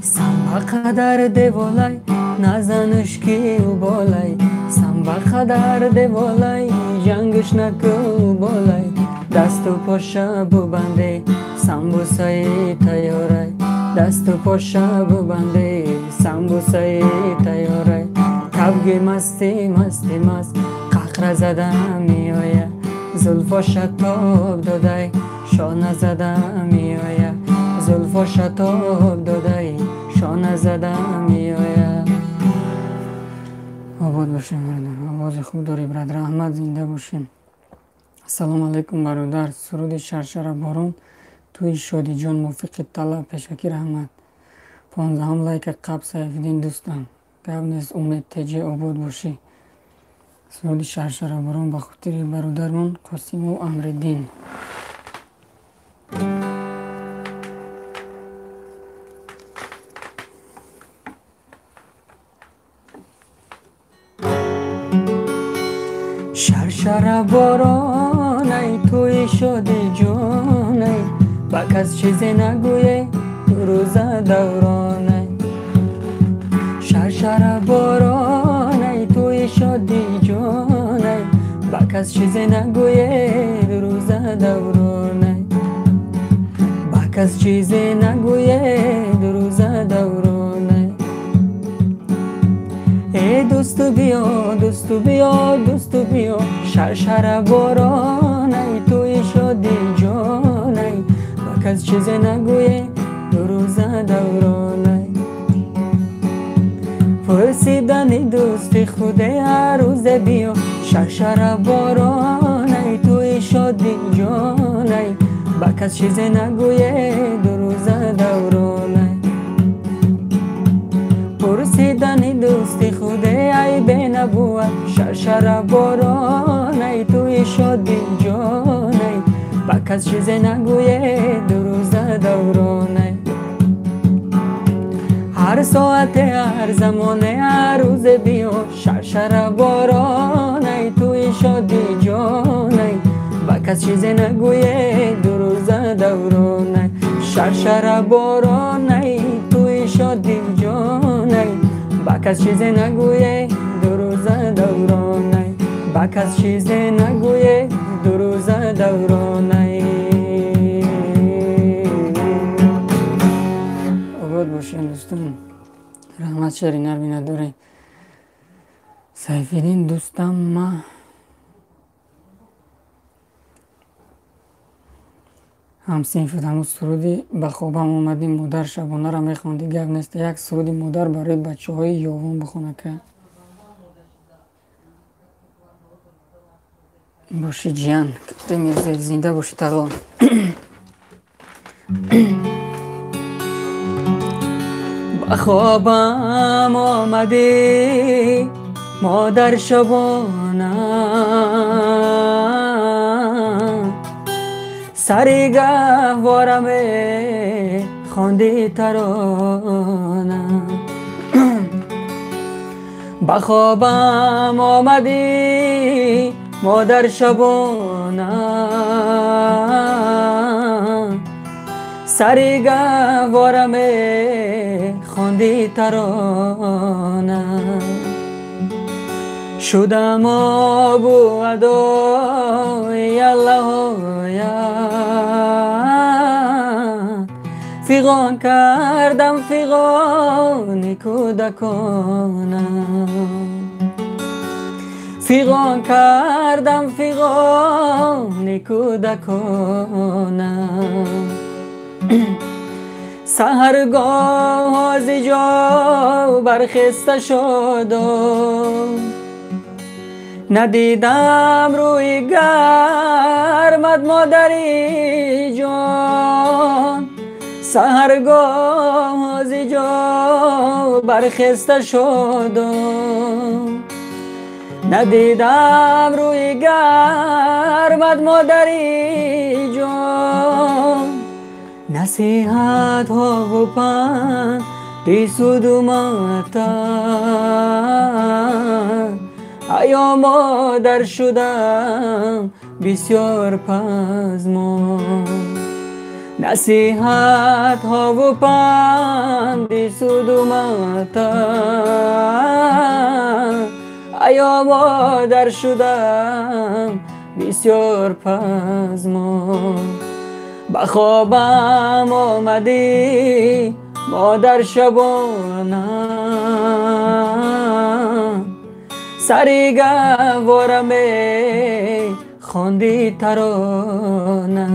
سم بقدر دیوالای نزنش که او بالای، سم بقدر دیوالای جنگش نکو بالای. دست و پاشه ببنده سمبوسه تیاره، دست و پاشه ببنده سمبوسه تیاره. کبگی مستی مستی مست قخر زده می آید، زلفا شتاب داده شانه زده می آید، زلفا شتاب داده شانه زده می آید. آباد باشین برادر، آواز خوب داری برادر احمد، زنده باشین. سلام علیکم برادر. سرود شرشر بارون توی شادی جان موفق طلب پیشکی رحمت. 15 لایک قبل سیفدین دوستان. گپ نیست، امید تجی آباد باشی. سرود شرشر بارون به خاطر برادرمون قاسم و امردین. شرشر باران ای توی شادی جان ای، با کس چیزی نگویه روز دوران ای. شرشر باران ای توی شادی جان ای، با کس چیزی نگویه روز دوران ای. با کس چیزی نگویه روز دوران ای. ای دوستو بیا دوستو بیا دوستو بیا، شرشر باران ای توی شادی جان ای، با کس چیزی نگویه روز دوران ای. پرسیدن دوست خود هر روز بیا، شرشر باران ای توی شادی جان ای، با کس چیزی نگویه دو روزه دورانه پرسیدنی دوستی خوده ای به نبوت شرشر بارانه توی شادی جانه با کس چیزی نگویه دو روزه دورانه هر ساعت هر زمانه هر روز بیو شرشر بارانه توی شادی جانه با کس چیزی نگویه دو روزه دورانه شرشر بارانه توی شادی جانه با کس چیزی نگویه دو روزه دورانه با کس چیزی نگویه دو روزه دورانه آباد باشین دوستان رحمت شرینر بینه داره سیفیدین دوستم ما همسینفت همون سرودی به خوابم اومدیم مادر شبانه را میخوندی گپ نیست یک سرودی مادر برای بچه های یوون بخونه که باشی جیان میرزه زنده باشی تقوان به خوابم آمدی مادر شبانه سری گهوارم خوندی ترانه به خوابم آمدی مادر شبانه سری گهوارم خوندی ترانه شدم آب و ادای الله فیغان کردم فیغان کودکانم فیغان کردم فیغان کودکانم سحرگاه از جا برخسته شدم ندیدم روی گرمت مادری جان سحرگاه از جا برخسته شدم ندیدم روی گرمت مادری جان نصیحت ها و پند بیسود اومدن ایا مادر شدم بسیار پزمان نصیحت ها و پند بیسود اومدن ایا مادر شدم بسیار پزمان به خوابم آمدی مادر شبانه سری گهوارم خوندی ترانه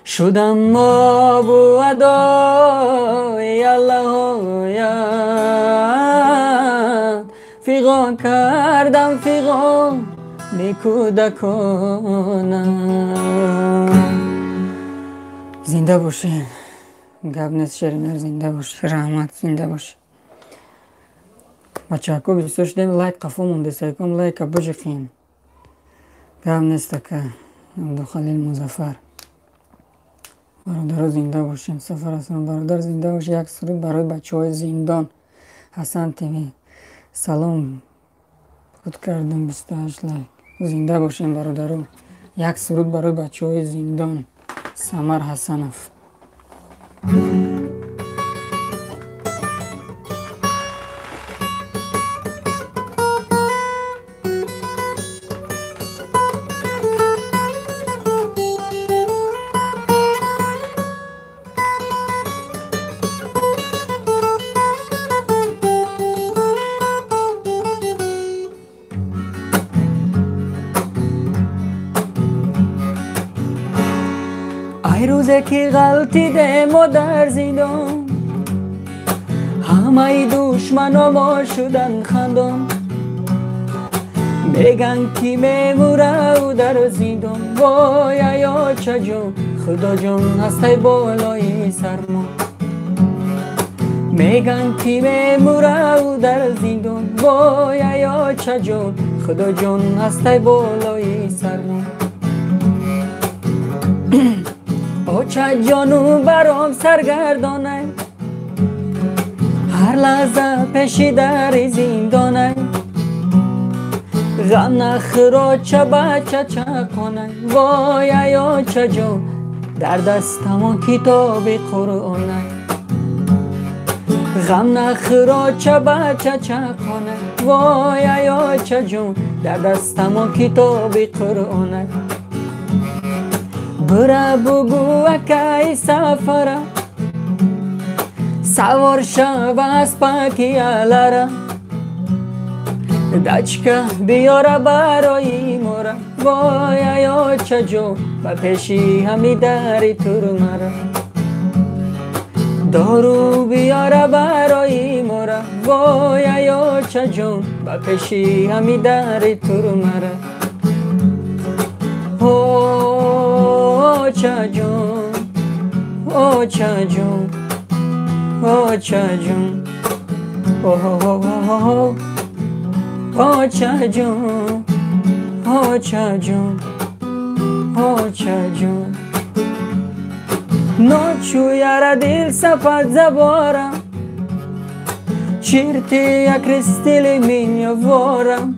شدم آب و ادای الله فیغان کردم فیغان کودکانم زنده باشین گپ نیست شرینر زنده باشه رحمت زنده باشه بچه ها بیستوش دیم لایک قفو مونده سایکم لایک بجخین گپ نیست که عبدو خلیل مظفر برادر زنده باشین سفر حسن برادر زنده باشه یک سرود برای بچه های زندان حسن تیمی سلام خود کردم 28 لایک زنده باشین برادرو یک سرود برای بچه های زندان سمر حسنف ای روزه که غلطی ده مادر زندان همه دشمنا ما شدن خندان میگن کی میموره و در زندان وای یا چجون خدا جون هستی بالای سرما میگن کی میموره و در زندان وای یا چجون خدا جون هستی بالای سرما او چه جانو برام سرگردانه هر لحظه پیشی در زندانه غم نخرا چه بچه چه کنه وای یا چه جون در دستم کتاب قرآنه غم نخرا چه بچه چه کنه وای یا چه جون در دستم کتاب قرآنه برا بگو اکی سفره سوار شو از پاکی علره دچکه بیاره برای مره وای یا چه جون و پیشی همی داری تور مره دارو بیاره برای مره وای یا چه جون و پیشی همی داری تور مره او چه جون او چه جون او چه جون او چه جون او چه جون او چه جون نوچویاره دل سپت زبارم چیرتی یک رستیلی مینیوارم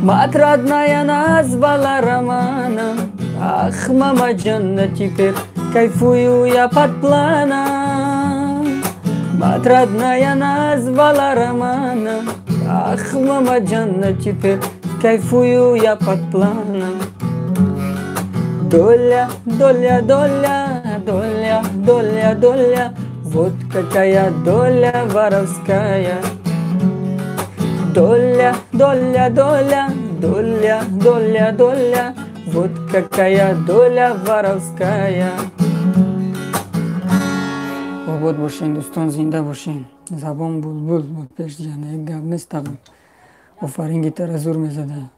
مطرد نین از بلرمانم اخ ماما جنتی پر کیفویو یا پتلانم مطرد نین از بلرمانم اخ ماما جنتی پر کیفویو یا پتلانم доля, доля, доля, доля, доля, доля, вот какая доля воровская. Доля, доля, доля, доля, доля, доля, вот какая доля воровская. Обод бошин, дӯстон зинда бошин. Забон булбул бо пеш ҷана як гап нестам. Офарин гитара зур мезада.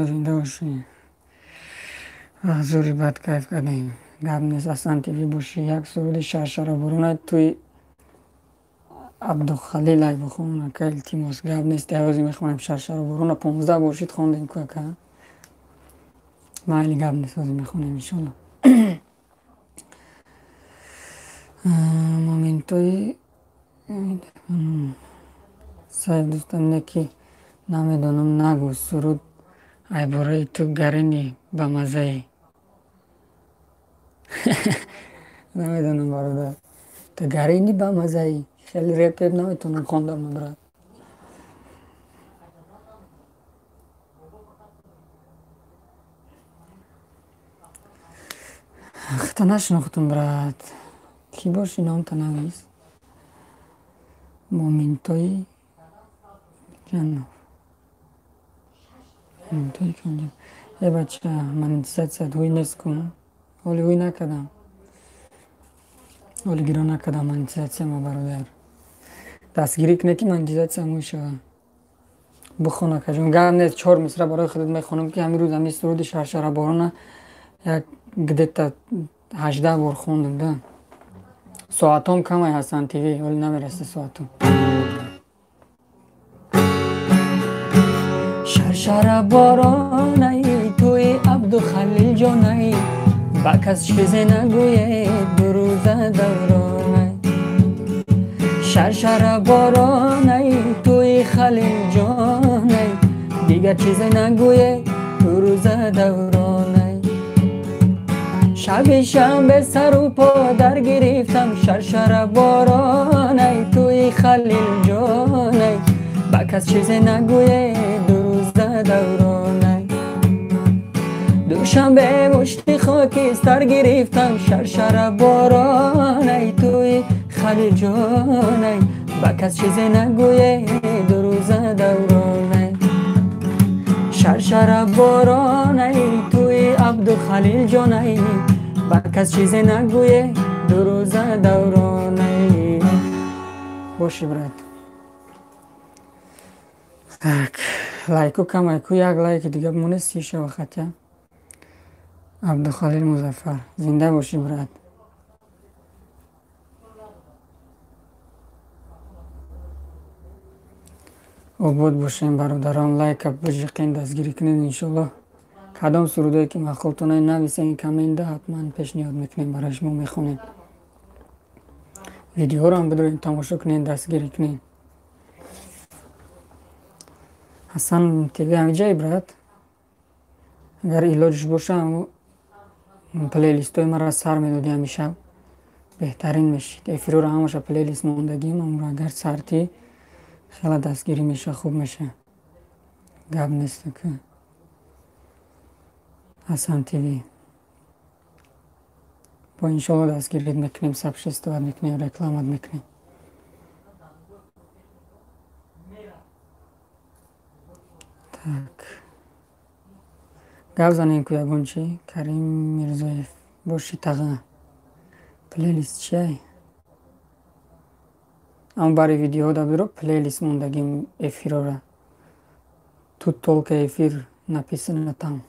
زنده باشی زوری بد کیف کردیم گپ نیست اصلا تیوی باشی یک سرود شرشره برونه توی عبدالخلیل ای بخونم که التیماس گپ نیست دیوازی میخونم شرشره برونه 15 باشید خوندیم که مایلی گپ نیست وزی میخونیم انشالله مومنتوی سایف دوستم نکی نمیدونم نگو سرود عباره تو گرینی به مزه ای نمیدونم برادر تو گرینی به مزه ای خیلی ریپیب نمیتونم خوندم برات خطا نشناختم برات کی باشی نام تا نویس مومنتوی جنو توی کنجم یه بچه من زد هوی نیست کنم ولی هوی نکدم ولی گیرا نکدم من زد ما برادر دستگیری کنه که من زد هوی شدم بخونه که جون گرم نیست 4 مصره برای خودت میخونم که همین روز همی سرود شرشره بارونه یک گدت 18 بار خوندم ده ساعتام کم های هستن تیوی ولی نمیرسه ساعتام شرشره بارانه توی عبدالخلیل جانه با کس چیزی نگویه دو روزه دورانه شرشره بارانه توی خلیل جانه دیگر چیزی نگویه دو روزه دورانه شب شنبه سر و پا در گرفتم شرشره بارانه توی خلیل جانه با کس چیزی نگویه دورانه دوشنبه مشتی خاکستر گرفتم شرشره بارانه توی خلیل جانه با کس چیزی نگویه 2 روزه دورانه شرشره بارانه توی عبدالخلیل جانه با کس چیزی نگویه دو روزه دورانه باشی برات. Так, лайку камайку як лайк دیگه مونه 30 وقت. عبدالخلیل مظفر زنده باشی برات. آباد باشین برادران. لایک بجقین دستگیری کنین انشالله. کدام سرودایی که مخالتونه نویسین کامنت حتما پیشنهاد میکنیم برای شما میخونیم. ویدیو رو هم بدرین تماشا کنین دستگیری کنین. حسن تیوی همه جای برات. اگر ایلاجش باشه پلیلیست های مرا سر میدادی همیشه بهترین میشید. افیرو رو همشه پلیلیست موندگیم اون رو اگر سرتی خیلی دستگیری میشه خوب میشه. گب نیست که حسن تیوی با انشالله دستگیریت میکنیم، سبش استفاد میکنیم، رکلامت میکنیم. так гап занем ку ягон чи Карим Мирзоев боши тага плейлист чиай ам бари видео да биро плейлист мондагим эфирора тут толка эфир написано там.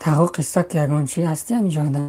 тағо қисса ки ягон чи ҳасти ҳаминҷода.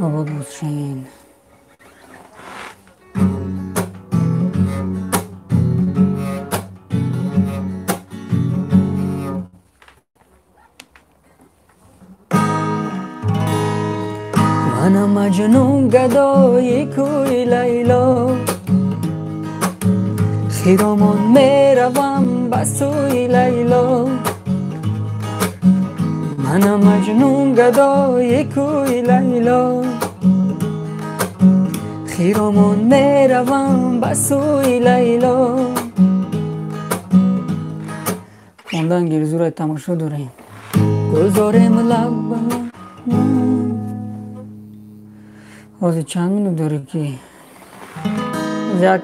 آباد باشین. منم مجنون گدای کوی لیلا خیرامون میروم بسوی لیلا منم مجنون گدای کوی لیلا خیرامون میروم بسوی لیلا. خوندن گیرزور تماشا داریم. گذاریم لب حاضر چند منو داره که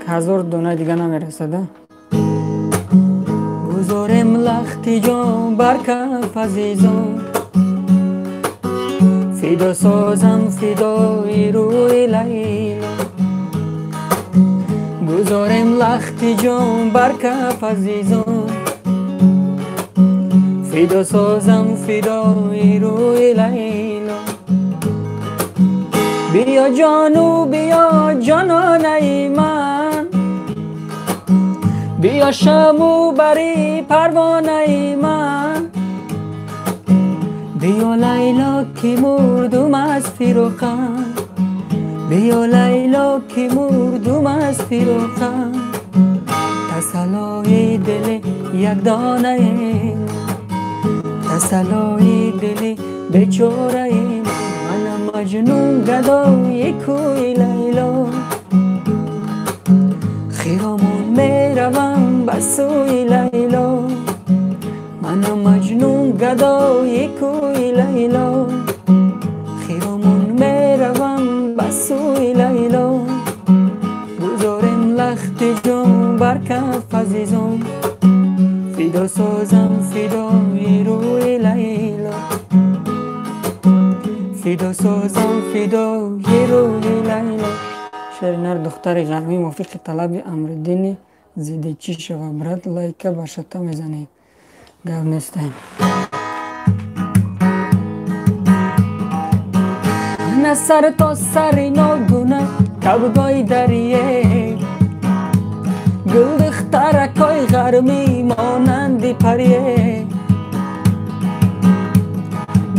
1000 دونه دیگه نمیرسده. گذاریم لختی جان بر کف عزیزان فدا سازم فدای روی لیلا گذاریم لختی جان بر کف عزیزان فدا سازم فدای روی لیلا بیا جانو بیا جانانه من بیا شمو بری پروانه من بیا لیلا که مردم از فراقم بیا لیلا که مردم از فراقم تسلای دل یک دانه تسلای دل بیچاره منم مجنون گدای کوی لیلا خیرامون میروم بسوی لیلا منم مجنون گدای کوی لیلا خیرامون میروم بسوی لیلا گذاریم لخت جان بر کف عزیزان فدا سازم فدای روی لیلا فدا سازم فدای روی لیلا. شرینر دختر غربی موافق طلب امرالدین زیده چی شوه برات لایک باشتا میزنید گو نیستیم. نه سر تا سر ناگونه کبگای دریه گل دخترکای غرمی مانند پریه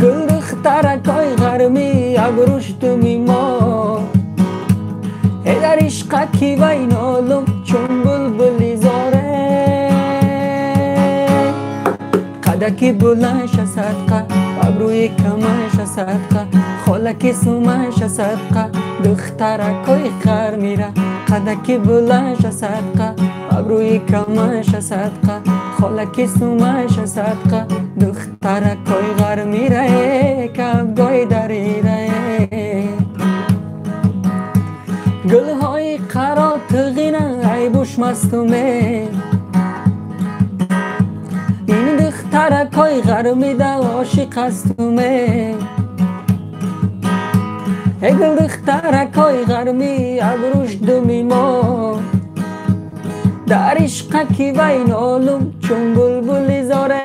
گل دخترکای غرمی ابروش تو میما در عشقکی وای نالم چون بلبلی زاره قدکی بلنش صدقه ابروی کمش صدقه خالکی سومش صدقه دخترکای خر میره قدکی بلنش صدقه ابروی کمش صدقه خالکی سومش صدقه دخترکای غر میره کبگای دریره گلهای قرار تغییرن عیبوش مستومه این دخترکای غرمی ده عاشق هستومه ای گل دخترکای غرمی ابروش دو میما در عشقکی وای نالم چون بلبلی زاره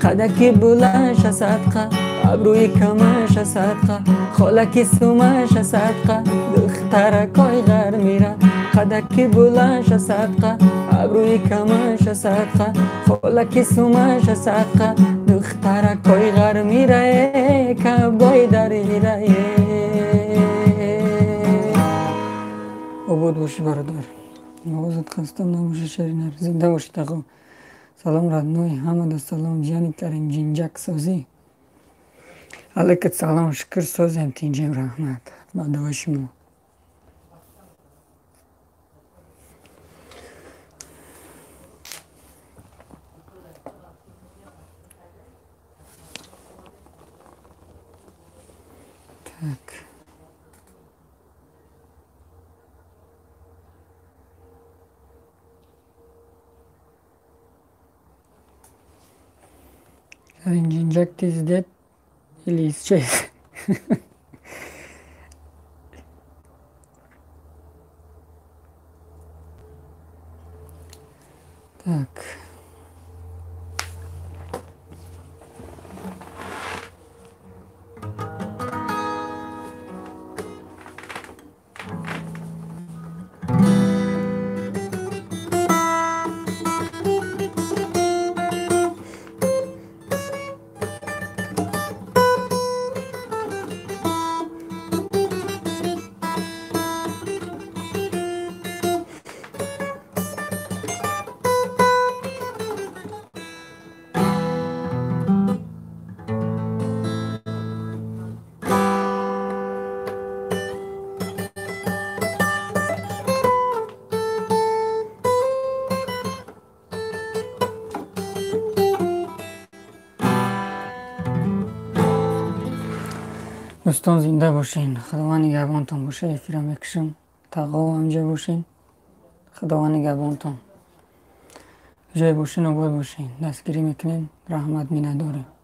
قدکی بلنش صدقه ابروی کمش صدقه خالکی سومش صدقه دخترکای غر میره قدکی بلنش صدقه ابروی کمش صدقه خالکی سومش صدقه دخترکای غر میره کبگای دریره عبود باشی برادر نوازت خستم نباشی شرینر زنده باشی تقو سلام ردنوی حمد سلام جانی کریم جینجک سازی علیکت سلام شکر سازیم تینجیم رحمت بعد شما tak inject is dead release chase tak دوستان زنده باشین خداوند نگهبانتون باشه افیرم میکشم تقوا همجا باشین خداوند نگهبانتون جای باشین و بود باشین دستگیری میکنین رحمت می نداره